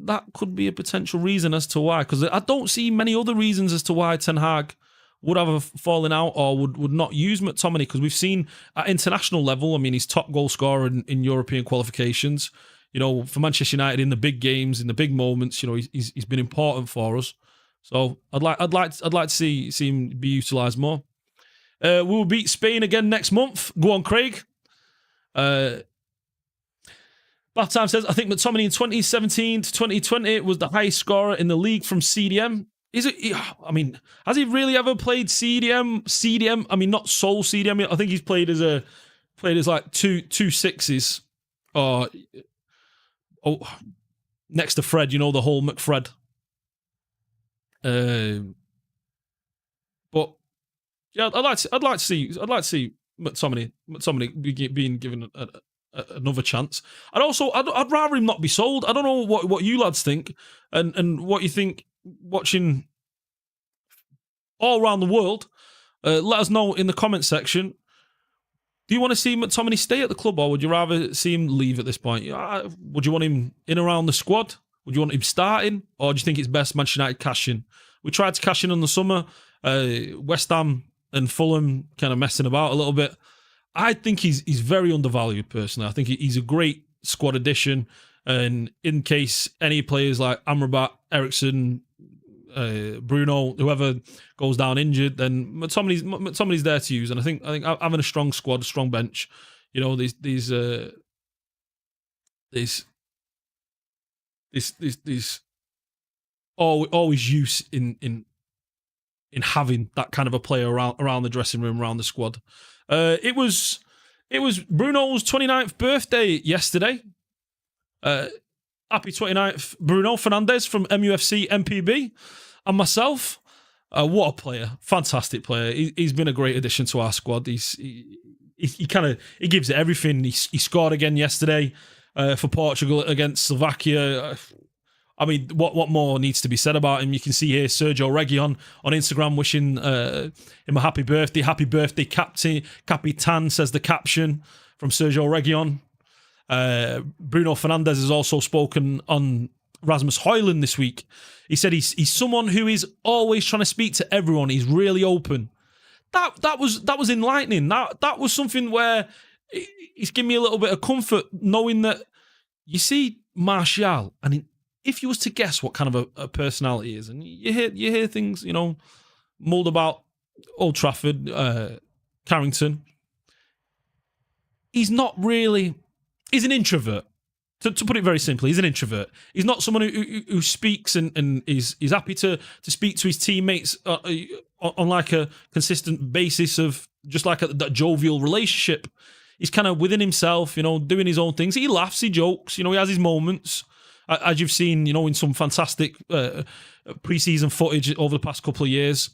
that could be a potential reason as to why, because I don't see many other reasons as to why Ten Hag would have a falling out or would not use McTominay, because we've seen at international level, I mean, he's top goal scorer in European qualifications. You know, for Manchester United in the big games, in the big moments, you know, he's been important for us. So I'd like to see him be utilised more. We will beat Spain again next month. Go on, Craig. Bath Time says, I think McTominay in 2017 to 2020 was the highest scorer in the league from CDM. Is it? I mean, has he really ever played CDM? CDM? I mean, not sole CDM. I think he's played as like two sixes, or next to Fred. You know, the whole McFred. But yeah, I'd like to see McTominay being given another chance. I'd rather him not be sold. I don't know what you lads think and what you think watching all around the world. Let us know in the comment section. Do you want to see McTominay stay at the club, or would you rather see him leave at this point? Would you want him in around the squad? Would you want him starting, or do you think it's best Manchester United cash in? We tried to cash in the summer. West Ham and Fulham kind of messing about a little bit. I think he's very undervalued, personally. I think he's a great squad addition. And in case any players like Amrabat, Eriksson, Bruno, whoever goes down injured, then McTominay's there to use. And I think having a strong squad, a strong bench, you know, these always use in having that kind of a player around the dressing room, around the squad. It was Bruno's 29th birthday yesterday. Happy 29th, Bruno Fernandes from mufcMPB, and myself. What a player. Fantastic player. He's been a great addition to our squad. He gives it everything. He scored again yesterday for Portugal against Slovakia. I mean, what more needs to be said about him? You can see here Sergio Reguilon on Instagram wishing him a happy birthday. Happy birthday, Capitan, says the caption from Sergio Reguilon. Bruno Fernandes has also spoken on Rasmus Højlund this week. He said he's someone who is always trying to speak to everyone. He's really open. That was enlightening. That was something where it's given me a little bit of comfort knowing that you see Martial, and if you was to guess what kind of a personality he is, and you hear things, you know, mulled about Old Trafford, Carrington, he's not really. He's an introvert. To put it very simply, he's an introvert. He's not someone who speaks and is happy to speak to his teammates on like a consistent basis of just like that jovial relationship. He's kind of within himself, you know, doing his own things. He laughs, he jokes, you know, he has his moments, as you've seen, you know, in some fantastic pre-season footage over the past couple of years.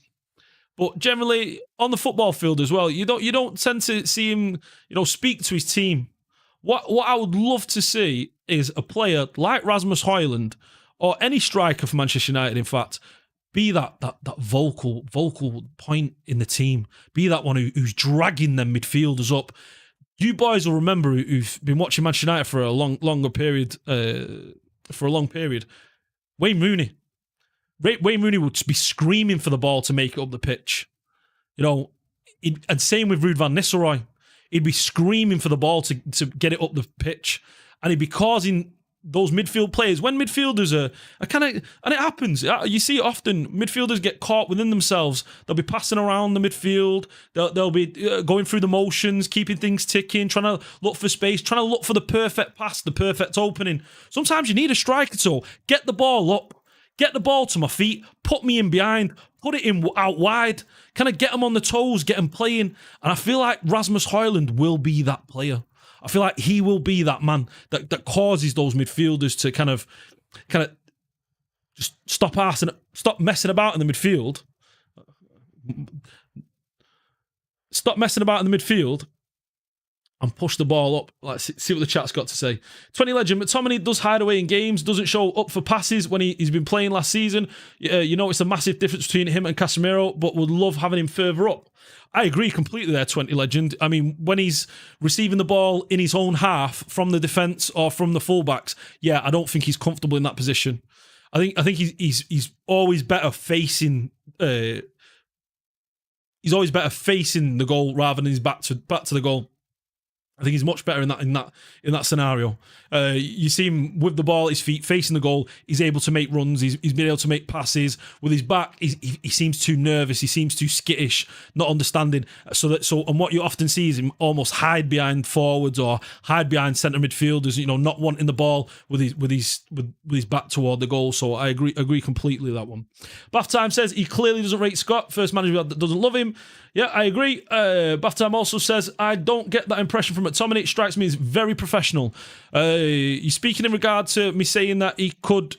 But generally, on the football field as well, you don't tend to see him, you know, speak to his team. What I would love to see is a player like Rasmus Højlund, or any striker for Manchester United, in fact, Be that vocal point in the team. Be that one who's dragging them midfielders up. You boys will remember who've been watching Manchester United for a long period. Wayne Rooney. Wayne Rooney would be screaming for the ball to make it up the pitch. You know, and same with Ruud van Nistelrooy. He'd be screaming for the ball to get it up the pitch, and he'd be causing those midfield players, when midfielders are kind of, and it happens, you see it often, midfielders get caught within themselves. They'll be passing around the midfield, they'll be going through the motions, keeping things ticking, trying to look for space, trying to look for the perfect pass, the perfect opening. Sometimes you need a striker to get the ball up, get the ball to my feet, put me in behind, put it in out wide, kind of get them on the toes, get them playing. And I feel like Rasmus Højlund will be that player. I feel like he will be that man that causes those midfielders to kind of just stop messing about in the midfield. Stop messing about in the midfield and push the ball up. Let's see what the chat's got to say. 20 legend, McTominay does hide away in games, doesn't show up for passes when he's been playing last season. You know, it's a massive difference between him and Casemiro, but would love having him further up. I agree completely there, 20 legend. I mean, when he's receiving the ball in his own half from the defence or from the fullbacks, yeah, I don't think he's comfortable in that position. I think he's always better facing. He's always better facing the goal rather than his back to the goal. I think he's much better in that scenario. You see him with the ball at his feet, facing the goal. He's able to make runs. He's been able to make passes. With his back, he seems too nervous. He seems too skittish, not understanding. And what you often see is him almost hide behind forwards or hide behind centre midfielders. You know, not wanting the ball with his back toward the goal. So I agree completely with that one. Bath Time says he clearly doesn't rate Scott. First manager that doesn't love him. Yeah, I agree. Bath Time also says, I don't get that impression from McTominay. It strikes me as very professional. You're speaking in regard to me saying that he could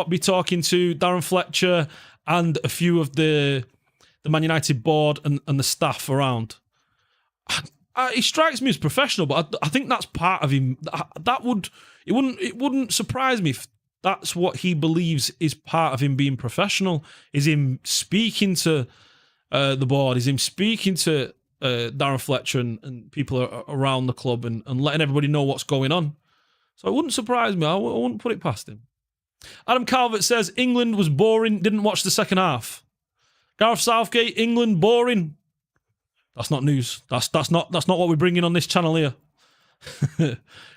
be talking to Darren Fletcher and a few of the Man United board and the staff around. He strikes me as professional, but I think that's part of him. It wouldn't surprise me if that's what he believes is part of him being professional, is him speaking to the board, is him speaking to Darren Fletcher and people around the club and letting everybody know what's going on. So it wouldn't surprise me. I wouldn't put it past him. Adam Calvert says England was boring, didn't watch the second half. Gareth Southgate, England boring. That's not news. That's not what we're bringing on this channel here.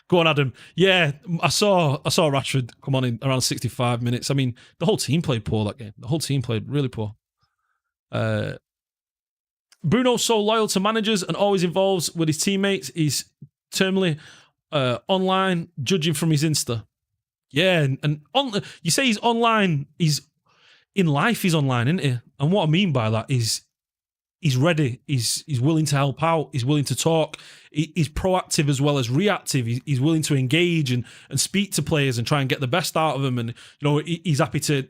Go on, Adam. Yeah, I saw Rashford come on in around 65 minutes. I mean, the whole team played poor that game. The whole team played really poor. Bruno's so loyal to managers and always involves with his teammates. He's terminally online, judging from his Insta. Yeah, and you say he's online. He's in life. He's online, isn't he? And what I mean by that is he's ready. He's willing to help out. He's willing to talk. He's proactive as well as reactive. He's willing to engage and speak to players and try and get the best out of them. And you know, he's happy to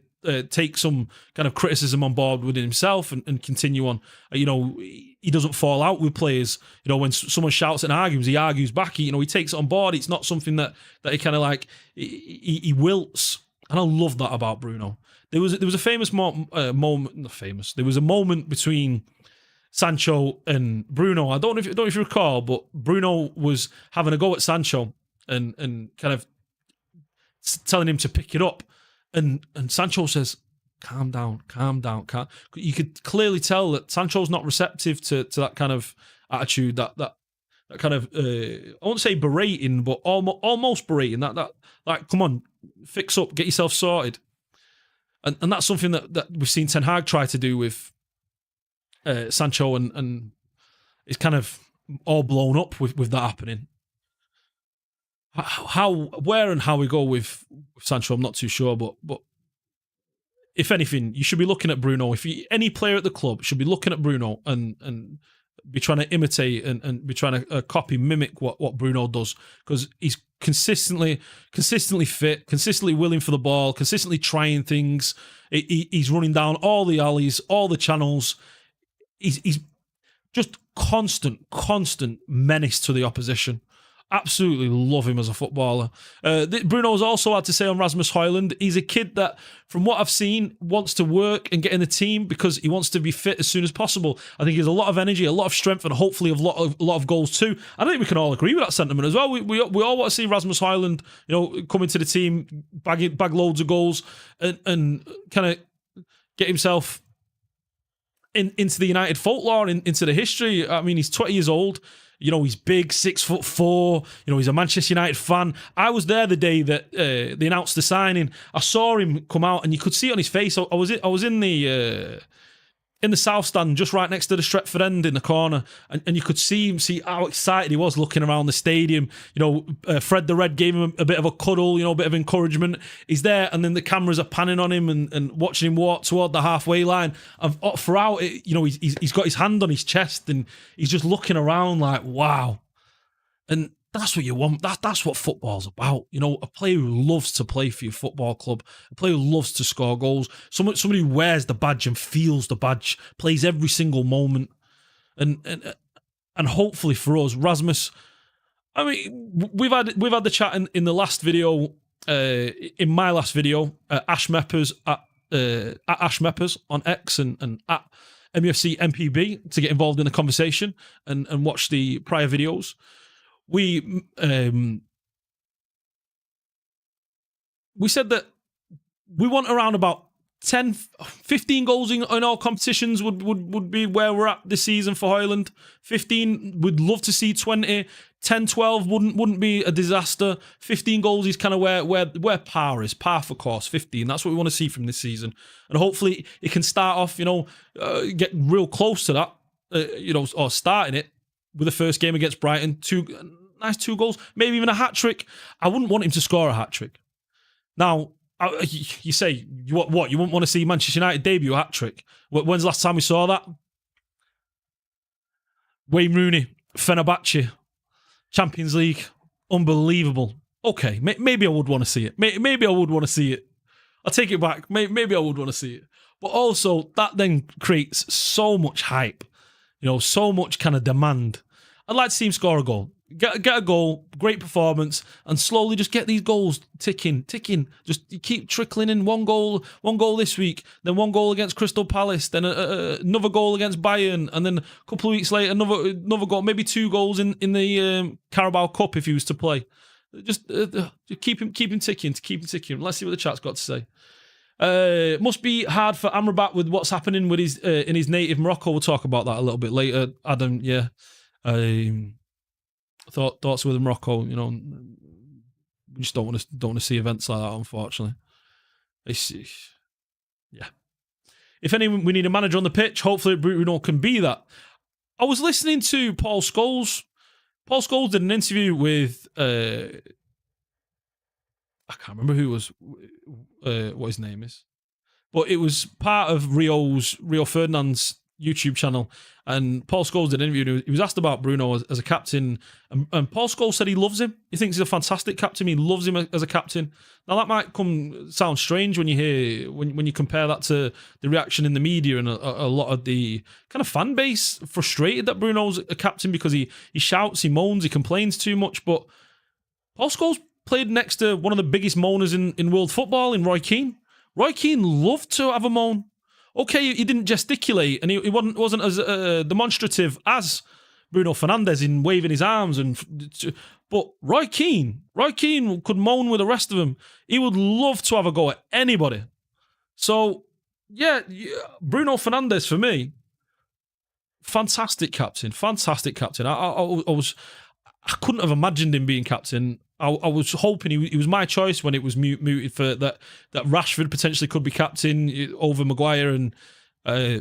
take some kind of criticism on board within himself and continue on. You know, he doesn't fall out with players. You know, when someone shouts and argues, he argues back. He takes it on board. It's not something that he kind of like, he wilts. And I love that about Bruno. There was a famous moment, not famous. There was a moment between Sancho and Bruno. I don't know if you recall, but Bruno was having a go at Sancho and kind of telling him to pick it up. And Sancho says, calm down. You could clearly tell that Sancho's not receptive to that kind of attitude, that kind of, I won't say berating, but almost berating. That like, come on, fix up, get yourself sorted. And that's something that we've seen Ten Hag try to do with Sancho, and it's kind of all blown up with that happening. Where and how we go with Sancho, I'm not too sure, but if anything, you should be looking at Bruno. Any player at the club should be looking at Bruno and be trying to imitate and be trying to copy, mimic what Bruno does, because he's consistently fit, consistently willing for the ball, consistently trying things. He's running down all the alleys, all the channels. He's just constant menace to the opposition. Absolutely love him as a footballer. Bruno's also had to say on Rasmus Højlund, he's a kid that, from what I've seen, wants to work and get in the team because he wants to be fit as soon as possible. I think he has a lot of energy, a lot of strength, and hopefully a lot of goals too. I think we can all agree with that sentiment as well. We all want to see Rasmus Højlund, come into the team, bag loads of goals, and kind of get himself into the United folklore, into the history. I mean, he's 20 years old. He's big, 6'4". He's a Manchester United fan. I was there the day that they announced the signing. I saw him come out, and you could see it on his face. I was in the South Stand, just right next to the Stretford end in the corner, and you could see how excited he was looking around the stadium. Fred the Red gave him a bit of a cuddle, a bit of encouragement. He's there, and then the cameras are panning on him and watching him walk toward the halfway line. And throughout it, he's got his hand on his chest, and he's just looking around like, wow. And that's what you want. That's what football's about. A player who loves to play for your football club, a player who loves to score goals, somebody who wears the badge and feels the badge, plays every single moment, and hopefully for us, Rasmus. I mean, we've had the chat in the last video, in my last video, Ash Meppers at Ash Meppers on X and at mufcMPB to get involved in the conversation and watch the prior videos. We said that we want around about 10, 15 goals in all competitions would be where we're at this season for Højlund. 15, we'd love to see 20. 10, 12 wouldn't be a disaster. 15 goals is kind of where par is. Par for course, 15. That's what we want to see from this season. And hopefully it can start off, get real close to that, or starting it with the first game against Brighton, nice 2 goals, maybe even a hat-trick. I wouldn't want him to score a hat-trick. Now, you say, what? You wouldn't want to see Manchester United debut a hat-trick? When's the last time we saw that? Wayne Rooney, Fenerbahce, Champions League, unbelievable. Okay, maybe I would want to see it. Maybe I would want to see it. I'll take it back. Maybe I would want to see it. But also, that then creates so much hype. So much kind of demand. I'd like to see him score a goal. Get a goal, great performance, and slowly just get these goals ticking. Just keep trickling in one goal this week, then 1 goal against Crystal Palace, then another goal against Bayern, and then a couple of weeks later, another goal, maybe 2 goals in the Carabao Cup if he was to play. Just keep him ticking. Let's see what the chat's got to say. Must be hard for Amrabat with what's happening with his in his native Morocco. We'll talk about that a little bit later. Adam, yeah. Thoughts with Morocco. We just don't want to see events like that. Unfortunately, yeah. If anyone, we need a manager on the pitch. Hopefully, Bruno can be that. I was listening to Paul Scholes. Paul Scholes did an interview with I can't remember who was what his name is, but it was part of Rio Ferdinand's YouTube channel, and Paul Scholes did an interview. He was asked about Bruno as a captain, and Paul Scholes said he loves him. He thinks he's a fantastic captain. He loves him as a captain. Now that might sound strange when you hear when you compare that to the reaction in the media and a lot of the kind of fan base frustrated that Bruno's a captain because he shouts, he moans, he complains too much. But Paul Scholes played next to one of the biggest moaners in world football, in Roy Keane. Roy Keane loved to have a moan. Okay, he didn't gesticulate, and he wasn't as demonstrative as Bruno Fernandes in waving his arms. But Roy Keane could moan with the rest of them. He would love to have a go at anybody. So, yeah, Bruno Fernandes for me, fantastic captain. I couldn't have imagined him being captain. I was hoping he was my choice when it was mooted for that Rashford potentially could be captain over Maguire, and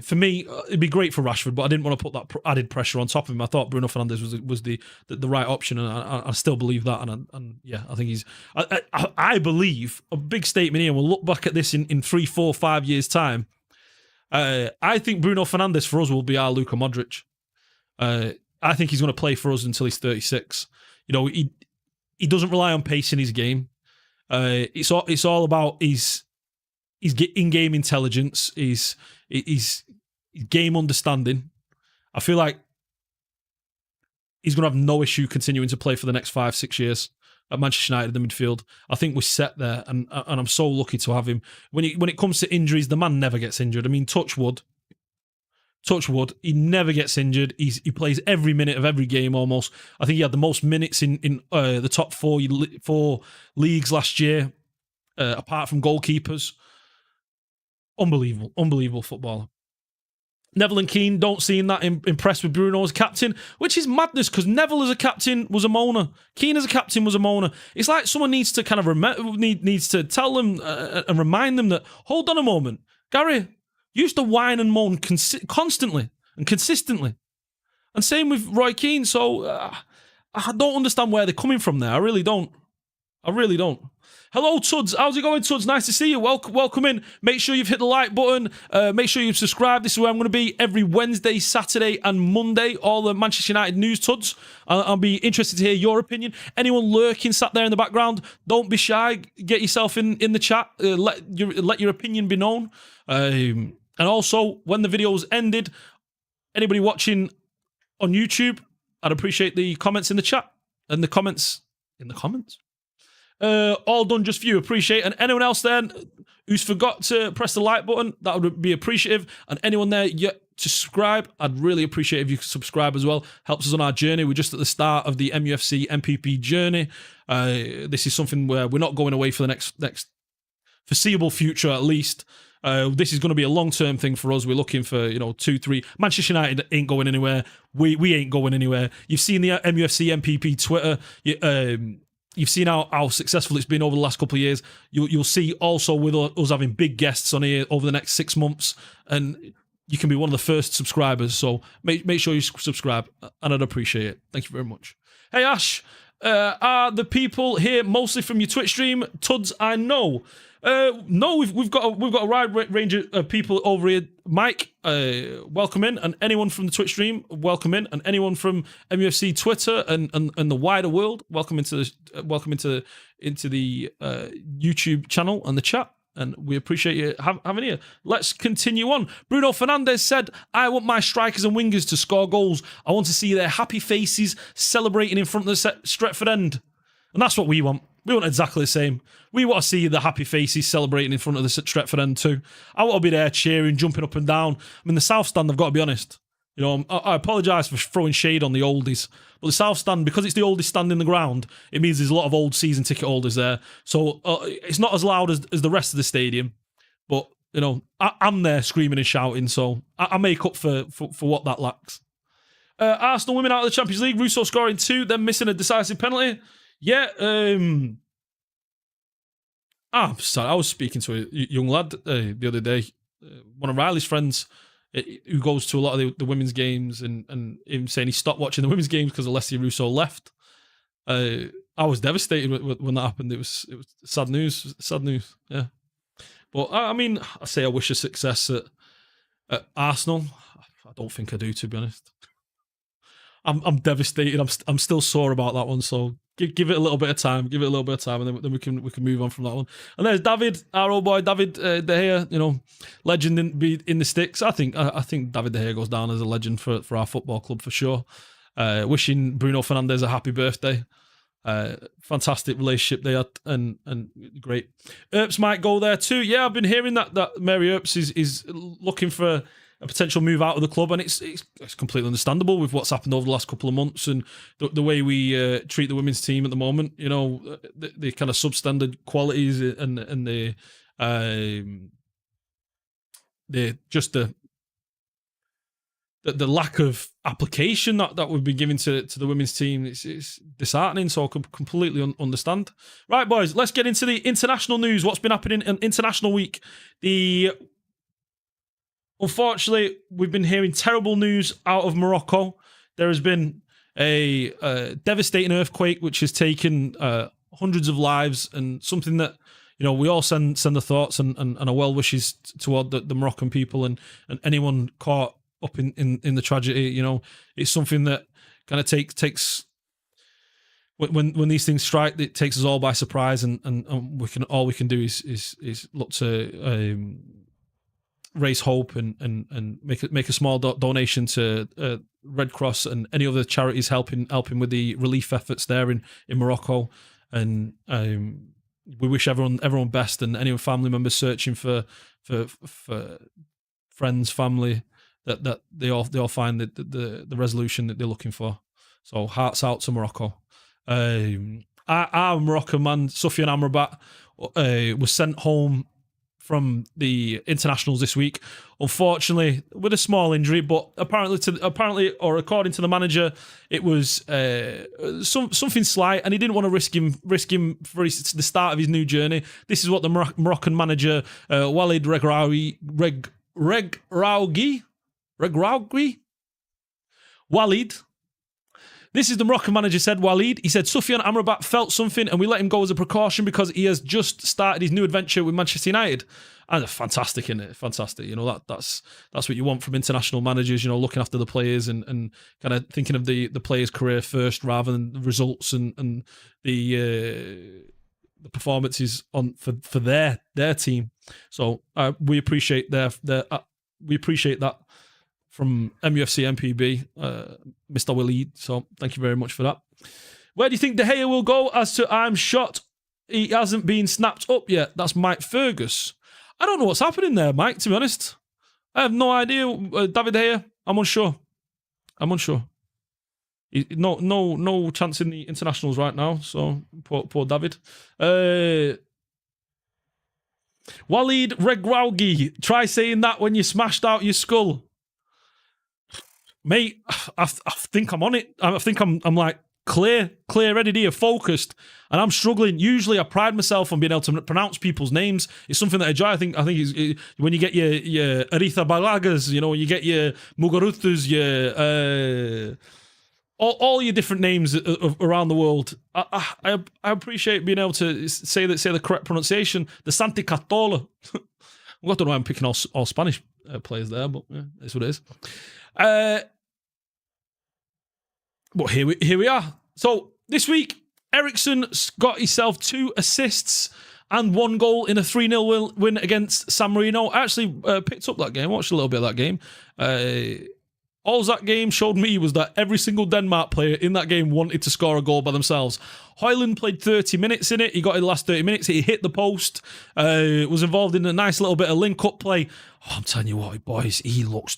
for me it'd be great for Rashford, but I didn't want to put that added pressure on top of him. I thought Bruno Fernandes was the right option, and I still believe that. And yeah, I think he's. I believe a big statement here. We'll look back at this in 3, 4, 5 years time. I think Bruno Fernandes for us will be our Luka Modric. I think he's going to play for us until he's 36. He doesn't rely on pace in his game. It's all about his in-game intelligence, his game understanding. I feel like he's going to have no issue continuing to play for the next 5-6 years at Manchester United in the midfield. I think we're set there, and I'm so lucky to have him. When it comes to injuries, the man never gets injured. I mean, touch wood, he never gets injured. He plays every minute of every game almost. I think he had the most minutes in the top four leagues last year, apart from goalkeepers. Unbelievable footballer. Neville and Keane don't seem that impressed with Bruno as captain, which is madness because Neville as a captain was a moaner. Keane as a captain was a moaner. It's like someone needs to kind of needs to tell them and remind them that, hold on a moment, Gary, you used to whine and moan constantly and consistently. And same with Roy Keane. So I don't understand where they're coming from there. I really don't. Hello, Tuds. How's it going, Tuds? Nice to see you. Welcome in. Make sure you've hit the like button. Make sure you've subscribed. This is where I'm going to be every Wednesday, Saturday, and Monday. All the Manchester United news, Tuds. I'll be interested to hear your opinion. Anyone lurking, sat there in the background, don't be shy. Get yourself in the chat. Let your opinion be known. And also, when the video's ended, anybody watching on YouTube, I'd appreciate the comments in the chat and the comments in the comments. All done just for you, appreciate it. And anyone else there who's forgot to press the like button, that would be appreciative. And anyone there yet to subscribe, I'd really appreciate if you could subscribe as well. Helps us on our journey. We're just at the start of the mufcMPB journey. This is something where we're not going away for the next foreseeable future at least. This is going to be a long-term thing for us. We're looking for, 2-3. Manchester United ain't going anywhere. We ain't going anywhere. You've seen the mufcMPB Twitter. You've seen how successful it's been over the last couple of years. You'll see also with us having big guests on here over the next 6 months, and you can be one of the first subscribers. So make sure you subscribe, and I'd appreciate it. Thank you very much. Hey Ash, are the people here mostly from your Twitch stream? Tuds, I know. No, we've got a wide range of people over here. Mike, welcome in, and anyone from the Twitch stream, welcome in, and anyone from MUFC Twitter and the wider world, welcome into the YouTube channel and the chat, and we appreciate you having here. Let's continue on. Bruno Fernandes said, "I want my strikers and wingers to score goals. I want to see their happy faces celebrating in front of the Stretford end," and that's what we want. We want exactly the same. We want to see the happy faces celebrating in front of the Stretford end too. I want to be there cheering, jumping up and down. I mean, the South Stand, I've got to be honest. I apologise for throwing shade on the oldies, but the South Stand, because it's the oldest stand in the ground, it means there's a lot of old season ticket holders there. So it's not as loud as the rest of the stadium, but I'm there screaming and shouting, so I make up for what that lacks. Arsenal women out of the Champions League. Russo scoring 2, then missing a decisive penalty. Yeah, sorry, I was speaking to a young lad the other day, one of Riley's friends who goes to a lot of the women's games, and him saying he stopped watching the women's games because Alessia Russo left. I was devastated when that happened. It was sad news, yeah. But I mean, I say I wish her success at Arsenal. I don't think I do, to be honest. I'm devastated. I'm still sore about that one, so give it a little bit of time. Give it a little bit of time, and then we can move on from that one. And there's David, our old boy David De Gea, legend in the sticks. I think David De Gea goes down as a legend for our football club for sure. Wishing Bruno Fernandes a happy birthday. Fantastic relationship they had, and great. Earps might go there too. Yeah, I've been hearing that Mary Earps is looking for a potential move out of the club, and it's completely understandable with what's happened over the last couple of months and the way we treat the women's team at the moment. The kind of substandard qualities and the lack of application that we've been giving to the women's team. It's disheartening, so I can completely understand. Right, boys, let's get into the international news. What's been happening in International Week? Unfortunately, we've been hearing terrible news out of Morocco. There has been a devastating earthquake which has taken hundreds of lives, and something that we all send the thoughts and our well wishes toward the Moroccan people and anyone caught up in the tragedy. It's something that kind of takes when these things strike, it takes us all by surprise, and all we can do is look to raise hope and make a small donation to Red Cross and any other charities helping with the relief efforts there in Morocco. And we wish everyone best, and any family members searching for friends, family, that they all find the resolution that they're looking for. So hearts out to Morocco. Our Moroccan man Soufiane Amrabat was sent home from the internationals this week, unfortunately with a small injury, but apparently or according to the manager, it was something slight, and he didn't want to risk him for the start of his new journey. This is what the Moroccan manager Walid Regraoui Walid. This is the Moroccan manager said, Walid. He said, Soufiane Amrabat felt something and we let him go as a precaution because he has just started his new adventure with Manchester United. And fantastic, isn't it? Fantastic. You know, that's what you want from international managers, you know, looking after the players and kind of thinking of the player's career first rather than the results and the performances for their team. So we appreciate we appreciate that from mufcMPB, Mr. Walid. So thank you very much for that. Where do you think De Gea will go? As to I'm shot, he hasn't been snapped up yet. That's Mike Fergus. I don't know what's happening there, Mike, to be honest. I have no idea. David De Gea, I'm unsure. No chance in the internationals right now. So poor David. Walid Regraugi, try saying that when you smashed out your skull. Mate, I think I'm on it. I think I'm like clear, ready here, focused, and I'm struggling. Usually, I pride myself on being able to pronounce people's names. It's something that I enjoy. I think it's, when you get your Aretha Balagas, you know, you get your Muguruthas, your all your different names around the world. I appreciate being able to say the correct pronunciation. The Santi Catola. I don't know why I'm picking all Spanish players there, but yeah, that's what it is. But here we are. So this week, Eriksen got himself 2 assists and 1 goal in a 3-0 win against San Marino. I actually picked up that game, watched a little bit of that game. All that game showed me was that every single Denmark player in that game wanted to score a goal by themselves. Højlund played 30 minutes in it. He got in the last 30 minutes. He hit the post. Was involved in a nice little bit of link-up play. Oh, I'm telling you what, boys, he looks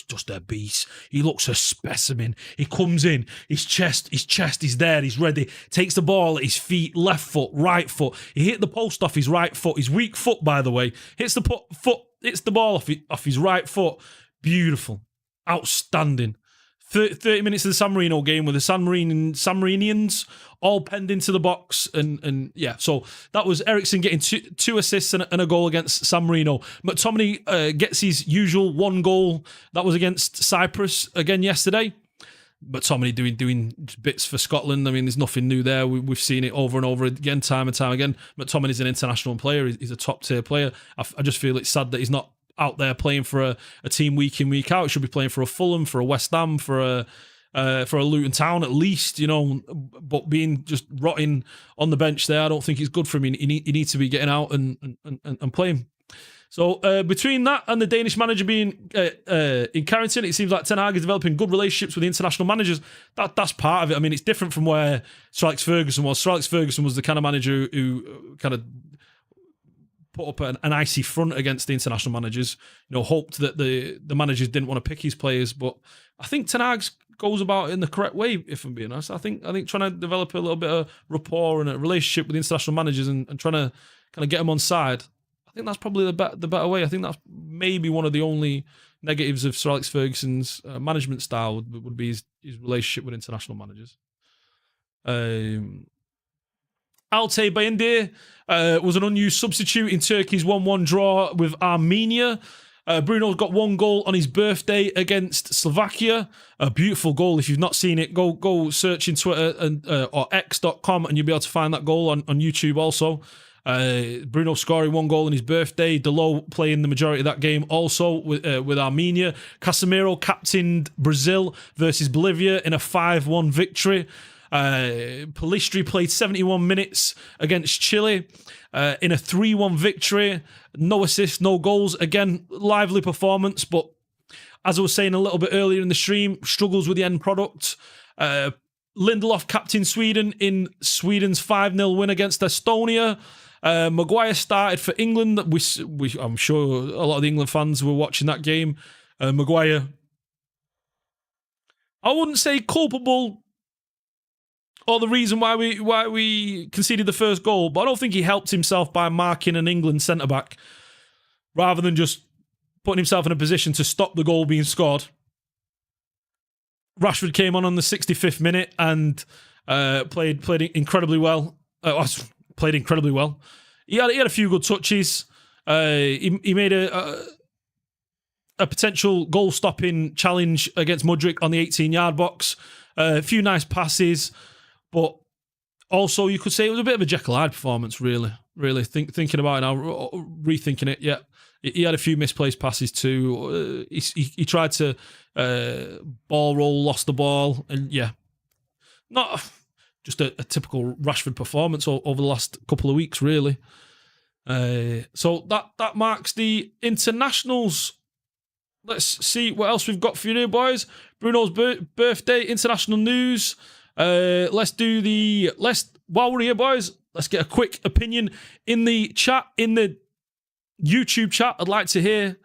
just a beast. He looks a specimen. He comes in, his chest is there, he's ready. Takes the ball at his feet, left foot, right foot. He hit the post off his right foot. His weak foot, by the way. Hits the ball off his right foot. Beautiful. Outstanding. 30 minutes of the San Marino game with the San Marinians all penned into the box. And yeah, so that was Eriksen getting two assists and a goal against San Marino. McTominay gets his usual 1 goal. That was against Cyprus again yesterday. McTominay doing bits for Scotland. I mean, there's nothing new there. We've seen it over and over again, time and time again. McTominay's an international player. He's a top-tier player. I just feel it's sad that he's not out there playing for a team week in, week out. He should be playing for a Fulham, for a West Ham, for a Luton Town at least, you know. But being just rotting on the bench there, I don't think it's good for him. He needs to be getting out and playing. So between that and the Danish manager being in Carrington, it seems like Ten Hag is developing good relationships with the international managers. That's part of it. I mean, it's different from where Sir Alex Ferguson was. Sir Alex Ferguson was the kind of manager who kind of put up an icy front against the international managers, you know, hoped that the managers didn't want to pick his players. But I think Ten Hag goes about it in the correct way, if I'm being honest. I think trying to develop a little bit of rapport and a relationship with the international managers and trying to kind of get them on side, I think that's probably the better way. I think that's maybe one of the only negatives of Sir Alex Ferguson's management style would be his relationship with international managers. Altay Bayındır was an unused substitute in Turkey's 1-1 draw with Armenia. Bruno's got 1 goal on his birthday against Slovakia. A beautiful goal. If you've not seen it, go search in Twitter or x.com and you'll be able to find that goal on YouTube also. Bruno scoring 1 goal on his birthday. Delo playing the majority of that game also with Armenia. Casemiro captained Brazil versus Bolivia in a 5-1 victory. Pellistri played 71 minutes against Chile in a 3-1 victory. No assists, no goals. Again, lively performance, but as I was saying a little bit earlier in the stream, struggles with the end product. Lindelof captained Sweden in Sweden's 5-0 win against Estonia. Maguire started for England. I'm sure a lot of the England fans were watching that game. Maguire, I wouldn't say culpable or the reason why we conceded the first goal, but I don't think he helped himself by marking an England centre-back rather than just putting himself in a position to stop the goal being scored. Rashford came on the 65th minute and played incredibly well. Played incredibly well. He had a few good touches. He made a potential goal-stopping challenge against Mudryk on the 18-yard box. A few nice passes, but also you could say it was a bit of a Jekyll Hyde performance, really. Really, thinking about it now, rethinking it, yeah. He had a few misplaced passes too. He tried to ball roll, lost the ball, and yeah. Not just a typical Rashford performance over the last couple of weeks, really. So that marks the internationals. Let's see what else we've got for you here, boys. Bruno's birthday, international news. While we're here, boys, let's get a quick opinion in the chat, in the YouTube chat. I'd like to hear,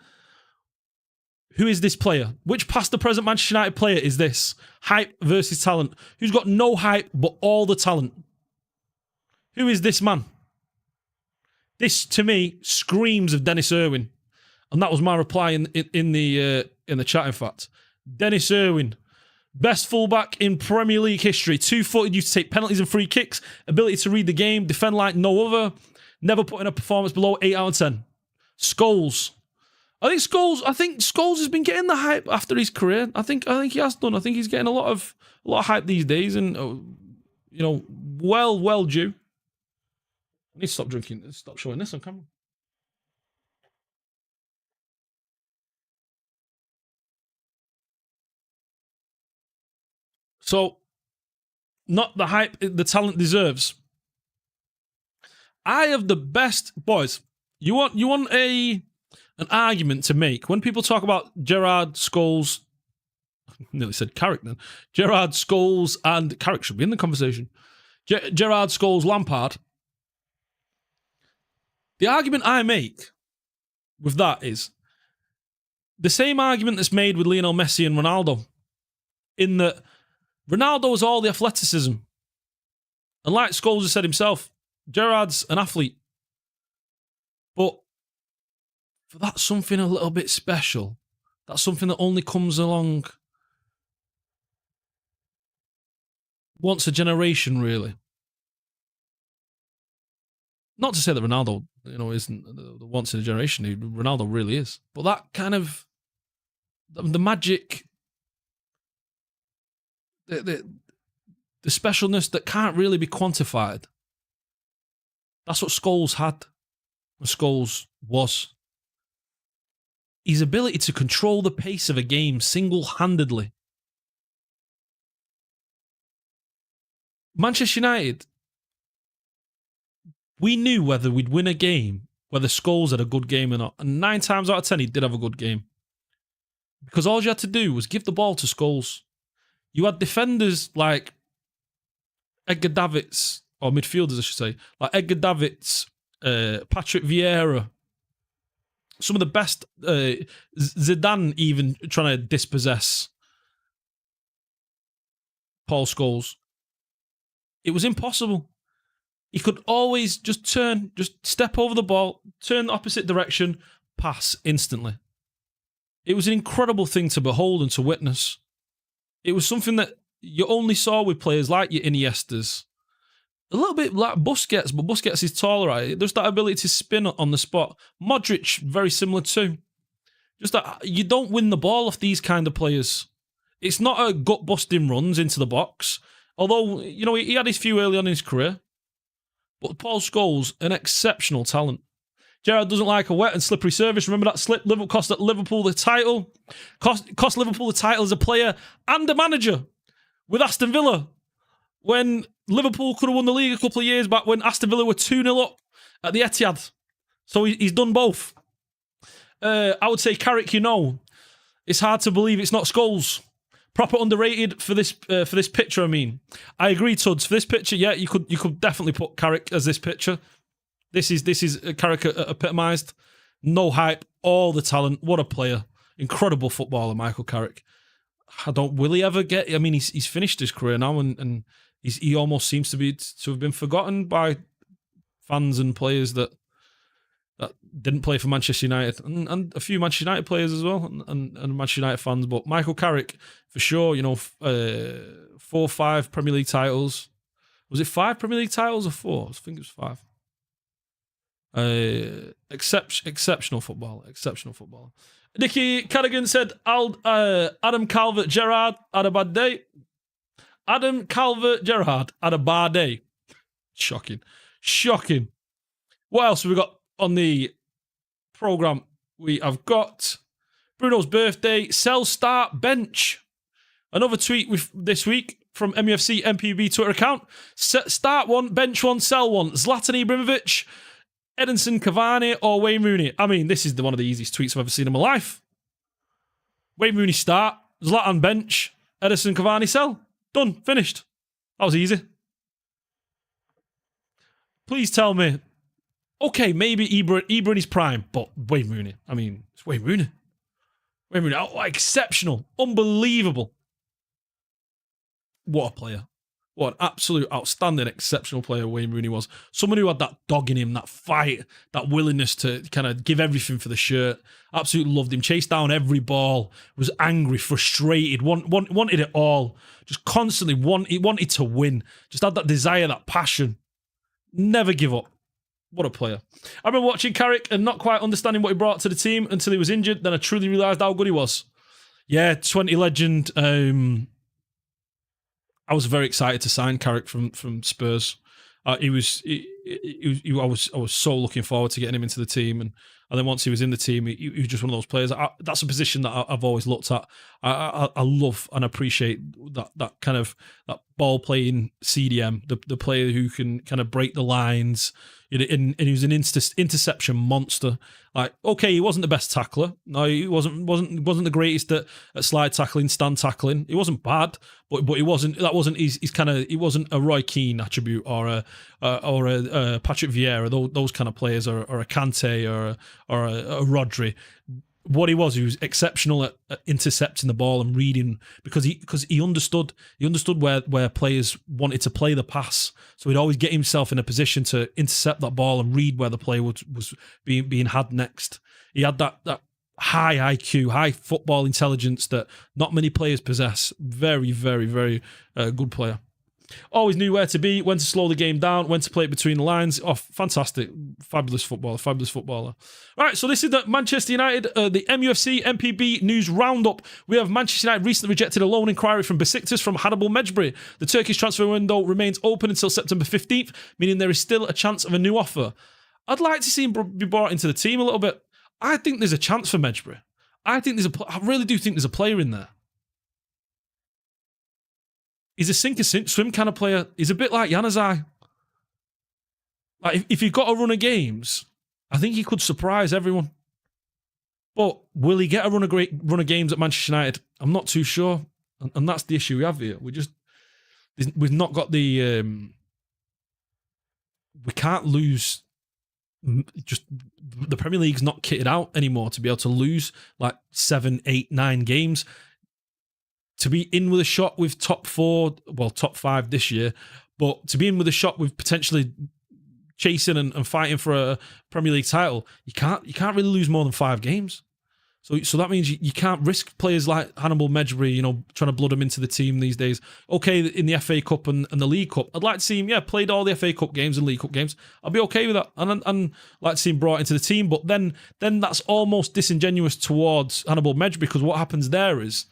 who is this player? Which past the present Manchester United player is this? Hype versus talent. Who's got no hype but all the talent? Who is this man? This, to me, screams of Dennis Irwin. And that was my reply in the chat, in fact. Dennis Irwin, best fullback in Premier League history. 2-footed, used to take penalties and free kicks. Ability to read the game, defend like no other. Never put in a performance below 8 out of 10. Scholes. I think Scholes has been getting the hype after his career. I think he has done. I think he's getting a lot of hype these days, and well due. I need to stop showing this on camera. So, not the hype the talent deserves. I have the best, boys. You want an argument to make when people talk about Gerrard, Scholes. I nearly said Carrick then. Gerrard, Scholes, and Carrick should be in the conversation. Gerrard, Scholes, Lampard. The argument I make with that is the same argument that's made with Lionel Messi and Ronaldo, in that Ronaldo has all the athleticism. And like Scholes has said himself, Gerrard's an athlete. But for that something a little bit special, that's something that only comes along once a generation, really. Not to say that Ronaldo, isn't the once in a generation. Ronaldo really is. But that kind of, the magic, the specialness that can't really be quantified. That's what Scholes had. And Scholes was. His ability to control the pace of a game single-handedly. Manchester United, we knew whether we'd win a game, whether Scholes had a good game or not. And 9 times out of 10, he did have a good game. Because all you had to do was give the ball to Scholes. You had defenders like Edgar Davids, or midfielders, I should say, like Edgar Davids, Patrick Vieira, some of the best, Zidane even trying to dispossess Paul Scholes. It was impossible. He could always just step over the ball, turn the opposite direction, pass instantly. It was an incredible thing to behold and to witness. It was something that you only saw with players like your Iniestas. A little bit like Busquets, but Busquets is taller, right? There's that ability to spin on the spot. Modric, very similar too. Just that you don't win the ball off these kind of players. It's not a gut-busting runs into the box. Although, he had his few early on in his career. But Paul Scholes, an exceptional talent. Gerrard doesn't like a wet and slippery service. Remember that slip cost Liverpool the title? Cost Liverpool the title as a player and a manager with Aston Villa. when Liverpool could have won the league a couple of years back when Aston Villa were 2-0 up at the Etihad. So he's done both. I would say Carrick, it's hard to believe it's not Scholes. Proper underrated for this picture, I mean. I agree, Tuds. For this picture, yeah, you could definitely put Carrick as this picture. This is Carrick epitomised. No hype, all the talent. What a player. Incredible footballer, Michael Carrick. Will he ever get... I mean, he's finished his career now and he almost seems to have been forgotten by fans and players that didn't play for Manchester United and a few Manchester United players as well and Manchester United fans. But Michael Carrick, for sure, 4 or 5 Premier League titles. Was it 5 Premier League titles or 4? I think it was 5. Exceptional footballer. Nicky Carrigan said, Adam Calvert-Gerrard had a bad day. Adam Calvert-Gerrard had a bad day. Shocking. What else have we got on the programme? We have got Bruno's birthday, sell, start, bench. Another tweet this week from mufcMPB Twitter account. Start one, bench one, sell one. Zlatan Ibrahimovic, Edinson Cavani or Wayne Rooney. I mean, this is one of the easiest tweets I've ever seen in my life. Wayne Rooney start, Zlatan bench, Edinson Cavani sell. Done, finished. That was easy. Please tell me, okay, maybe Ibra in his prime, but Wayne Rooney. I mean, it's Wayne Rooney. Exceptional. Unbelievable. What a player. What an absolute outstanding, exceptional player Wayne Rooney was. Someone who had that dog in him, that fight, that willingness to kind of give everything for the shirt. Absolutely loved him. Chased down every ball. Was angry, frustrated, wanted it all. Just constantly wanted to win. Just had that desire, that passion. Never give up. What a player. I remember watching Carrick and not quite understanding what he brought to the team until he was injured. Then I truly realised how good he was. Yeah, 20 legend. I was very excited to sign Carrick from Spurs. I was so looking forward to getting him into the team, and then once he was in the team, he was just one of those players. That's a position that I've always looked at. I love and appreciate that kind of that ball playing CDM, the player who can kind of break the lines. And he was an interception monster. Like, okay, he wasn't the best tackler. No, he wasn't the greatest at slide tackling, stand tackling. He wasn't bad, but he wasn't. That wasn't his kind of. He wasn't a Roy Keane attribute or a Patrick Vieira. Those kind of players, or a Kante or a Rodri. What he was exceptional at intercepting the ball and reading because he understood where players wanted to play the pass. So he'd always get himself in a position to intercept that ball and read where the player was being had next. He had that high IQ, high football intelligence that not many players possess. Very, very, very good player. Always knew where to be, when to slow the game down, when to play it between the lines. Oh, fantastic. Fabulous footballer. All right, so this is the Manchester United, the mufcMPB news roundup. We have Manchester United recently rejected a loan inquiry from Besiktas from Hannibal Mejbri. The Turkish transfer window remains open until September 15th, meaning there is still a chance of a new offer. I'd like to see him be brought into the team a little bit. I think there's a chance for Mejbri. I really do think there's a player in there. He's a sink or swim kind of player. He's a bit like Januzaj. Like if he got a run of games, I think he could surprise everyone. But will he get a run of games at Manchester United? I'm not too sure, and that's the issue we have here. We've not got the. We can't lose. Just the Premier League's not kitted out anymore to be able to lose like 7, 8, 9 games. To be in with a shot with top 4, well, top 5 this year, but to be in with a shot with potentially chasing and fighting for a Premier League title, you can't really lose more than 5 games. So that means you can't risk players like Hannibal Mejbri, trying to blood him into the team these days. Okay, in the FA Cup and the League Cup, I'd like to see him, played all the FA Cup games and League Cup games. I'll be okay with that. And I'd like to see him brought into the team, but then that's almost disingenuous towards Hannibal Mejbri, because what happens there is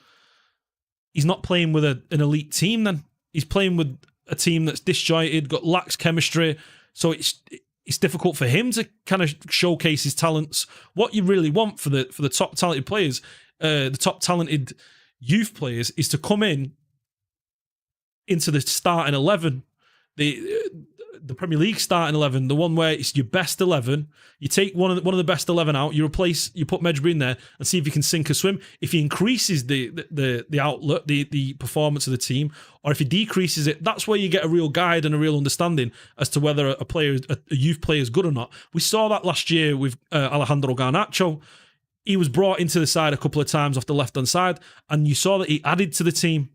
he's not playing with an elite team then. He's playing with a team that's disjointed, lacks chemistry, so it's difficult for him to kind of showcase his talents. What you really want for the top talented players, the top talented youth players, is to come in into the starting 11, the Premier League starting 11, the one where it's your best 11. You take one of the best 11 out, you put Mejbri in there and see if you can sink or swim. If he increases the outlet, the performance of the team, or if he decreases it, that's where you get a real guide and a real understanding as to whether a youth player is good or not. We saw that last year with Alejandro Garnacho. He was brought into the side a couple of times off the left-hand side, and you saw that he added to the team.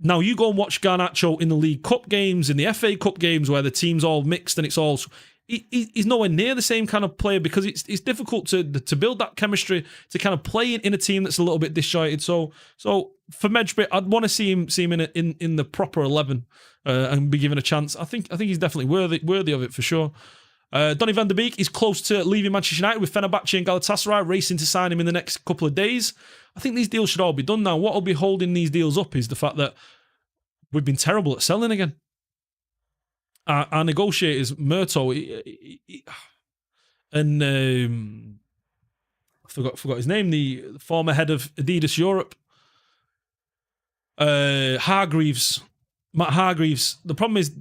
Now, you go and watch Garnacho in the League Cup games, in the FA Cup games, where the team's all mixed and it's all... He's nowhere near the same kind of player because it's difficult to build that chemistry, to kind of play in a team that's a little bit disjointed. So for Mejbri, I'd want to see him in the proper 11 and be given a chance. I think he's definitely worthy of it for sure. Donny van de Beek is close to leaving Manchester United, with Fenerbahce and Galatasaray racing to sign him in the next couple of days. I think these deals should all be done now. What will be holding these deals up is the fact that we've been terrible at selling again. Our negotiators, Murto, and I forgot his name, the former head of Adidas Europe, Matt Hargreaves. The problem is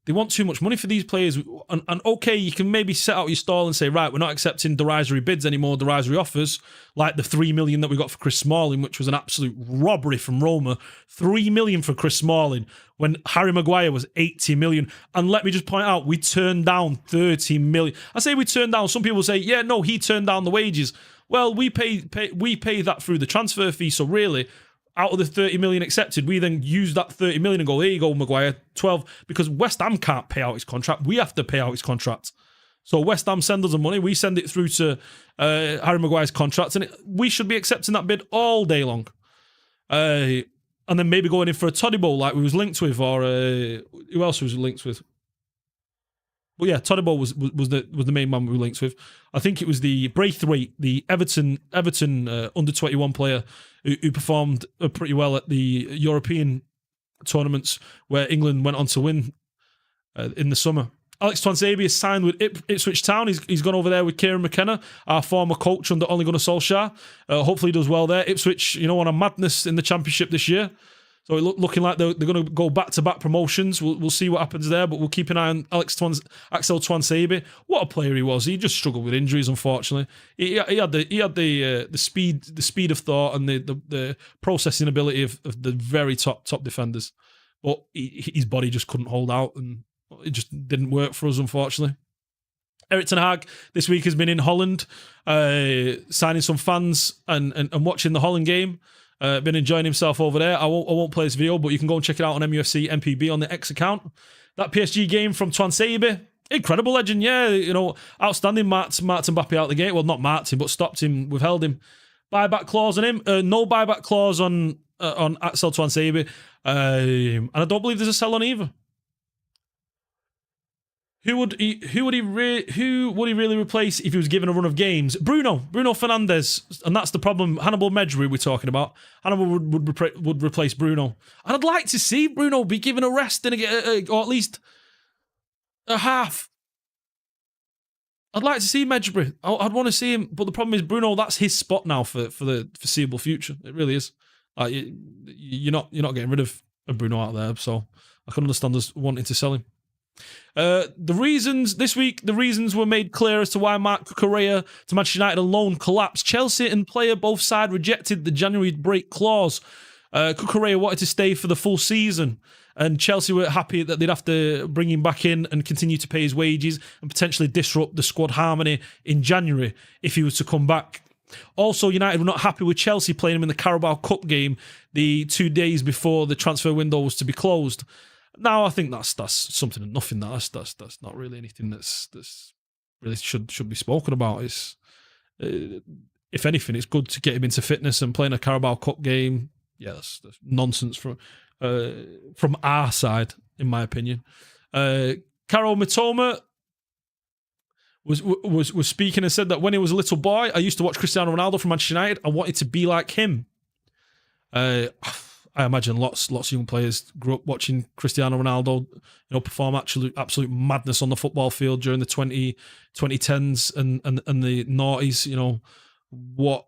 they want too much money for these players. And okay, you can maybe set out your stall and say, right, we're not accepting derisory bids anymore, derisory offers, like the 3 million that we got for Chris Smalling, which was an absolute robbery from Roma. 3 million for Chris Smalling when Harry Maguire was 80 million. And let me just point out, we turned down 30 million. I say we turned down. Some people say, yeah, no, he turned down the wages. Well, we pay that through the transfer fee. So really, out of the 30 million accepted, we then use that 30 million and go, there you go, Maguire, 12. Because West Ham can't pay out his contract. We have to pay out his contract. So West Ham send us the money. We send it through to Harry Maguire's contract. And we should be accepting that bid all day long. And then maybe going in for a Todibo like we was linked with, or who else was linked with? Well, yeah, Todibo was the main man we were linked with. I think it was the Braithwaite, the Everton under-21 player who performed pretty well at the European tournaments where England went on to win in the summer. Alex Tuanzebe is signed with Ipswich Town. He's gone over there with Kieran McKenna, our former coach under Ole Gunnar Solskjaer. Hopefully he does well there. Ipswich, on a madness in the Championship this year. So looking like they're going to go back-to-back promotions. We'll see what happens there, but we'll keep an eye on Axel Tuanzebe. What a player he was. He just struggled with injuries, unfortunately. He had the speed of thought and the processing ability of the very top defenders. But his body just couldn't hold out, and it just didn't work for us, unfortunately. Erik ten Hag this week has been in Holland, signing some fans and watching the Holland game. Been enjoying himself over there. I won't play this video, but you can go and check it out on mufcMPB on the X account. That PSG game from Tuanzebe, incredible legend, yeah. Outstanding. Martin Mbappe out the gate. Well, not Martin, but stopped him, withheld him. Buyback clause on him. No buyback clause on Axel Tuanzebe. And I don't believe there's a sell on either. Who would he really replace if he was given a run of games? Bruno Fernandes, and that's the problem. Hannibal Mejbri we're talking about. Hannibal would replace Bruno, and I'd like to see Bruno be given a rest or at least a half. I'd like to see Mejbri. I'd want to see him, but the problem is Bruno. That's his spot now for the foreseeable future. It really is. You're not getting rid of Bruno out there, so I can understand us wanting to sell him. The reasons were made clear as to why Marc Cucurella to Manchester United on loan collapsed. Chelsea and player both sides rejected the January break clause. Cucurella wanted to stay for the full season, and Chelsea were happy that they'd have to bring him back in and continue to pay his wages and potentially disrupt the squad harmony in January if he was to come back. Also, United were not happy with Chelsea playing him in the Carabao Cup game the 2 days before the transfer window was to be closed. Now, I think that's something and nothing. That's not really anything that's really should be spoken about. It's if anything, it's good to get him into fitness and playing a Carabao Cup game. Yeah, that's nonsense from our side, in my opinion. Karo Mitoma was speaking and said that when he was a little boy, I used to watch Cristiano Ronaldo from Manchester United. I wanted to be like him. I imagine lots of young players grew up watching Cristiano Ronaldo, perform absolute madness on the football field during the 2010s and the noughties. What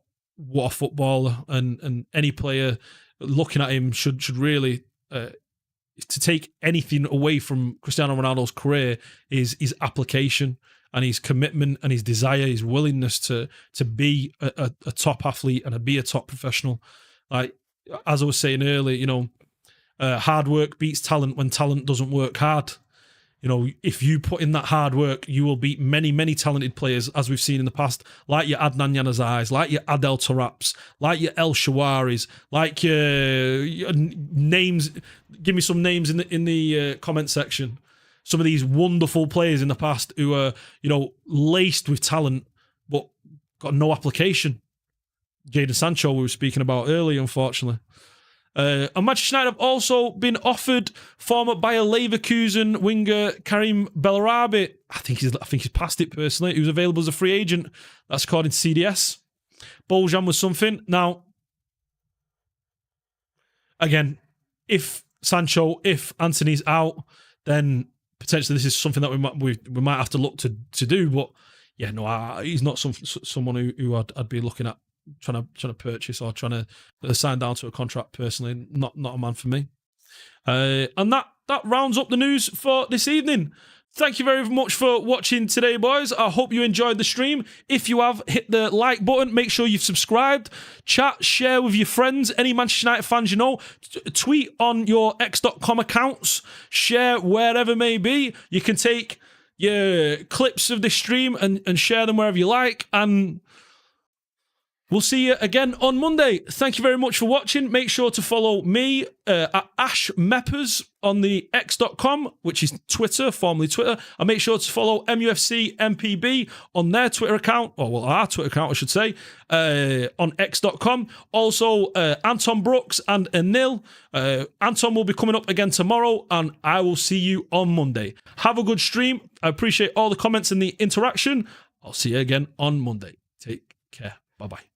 a footballer, and any player looking at him should really to take anything away from Cristiano Ronaldo's career is his application and his commitment and his desire, his willingness to be a top athlete and to be a top professional. Like, as I was saying earlier, you know, hard work beats talent when talent doesn't work hard. You know, if you put in that hard work, you will beat many, many talented players, as we've seen in the past, like your Adnan Januzajs, like your Adel Taraps, like your El Shawaris, like your names. Give me some names in the comment section. Some of these wonderful players in the past who are, you know, laced with talent, but got no application. Jadon Sancho, we were speaking about earlier, unfortunately. And Manchester United have also been offered former Bayer Leverkusen winger Karim Bellarabi. I think he's passed it personally. He was available as a free agent. That's according to CDS. Bojan was something. Now, again, if Antony's out, then potentially this is something that we might have to look to do. But yeah, no, he's not someone who I'd be looking at. Trying to purchase or trying to sign down to a contract personally. Not a man for me. And that rounds up the news for this evening. Thank you very much for watching today, boys. I hope you enjoyed the stream. If you have, hit the like button. Make sure you've subscribed. Chat, share with your friends. Any Manchester United fans you know. Tweet on your x.com accounts. Share wherever may be. You can take your clips of this stream and share them wherever you like. And we'll see you again on Monday. Thank you very much for watching. Make sure to follow me at ashmeppers on the x.com, which is Twitter, formerly Twitter. And make sure to follow mufcMPB on their Twitter account, or well, our Twitter account, I should say, on x.com. Also, Anton Brooks and Anil. Anton will be coming up again tomorrow, and I will see you on Monday. Have a good stream. I appreciate all the comments and the interaction. I'll see you again on Monday. Take care. Bye-bye.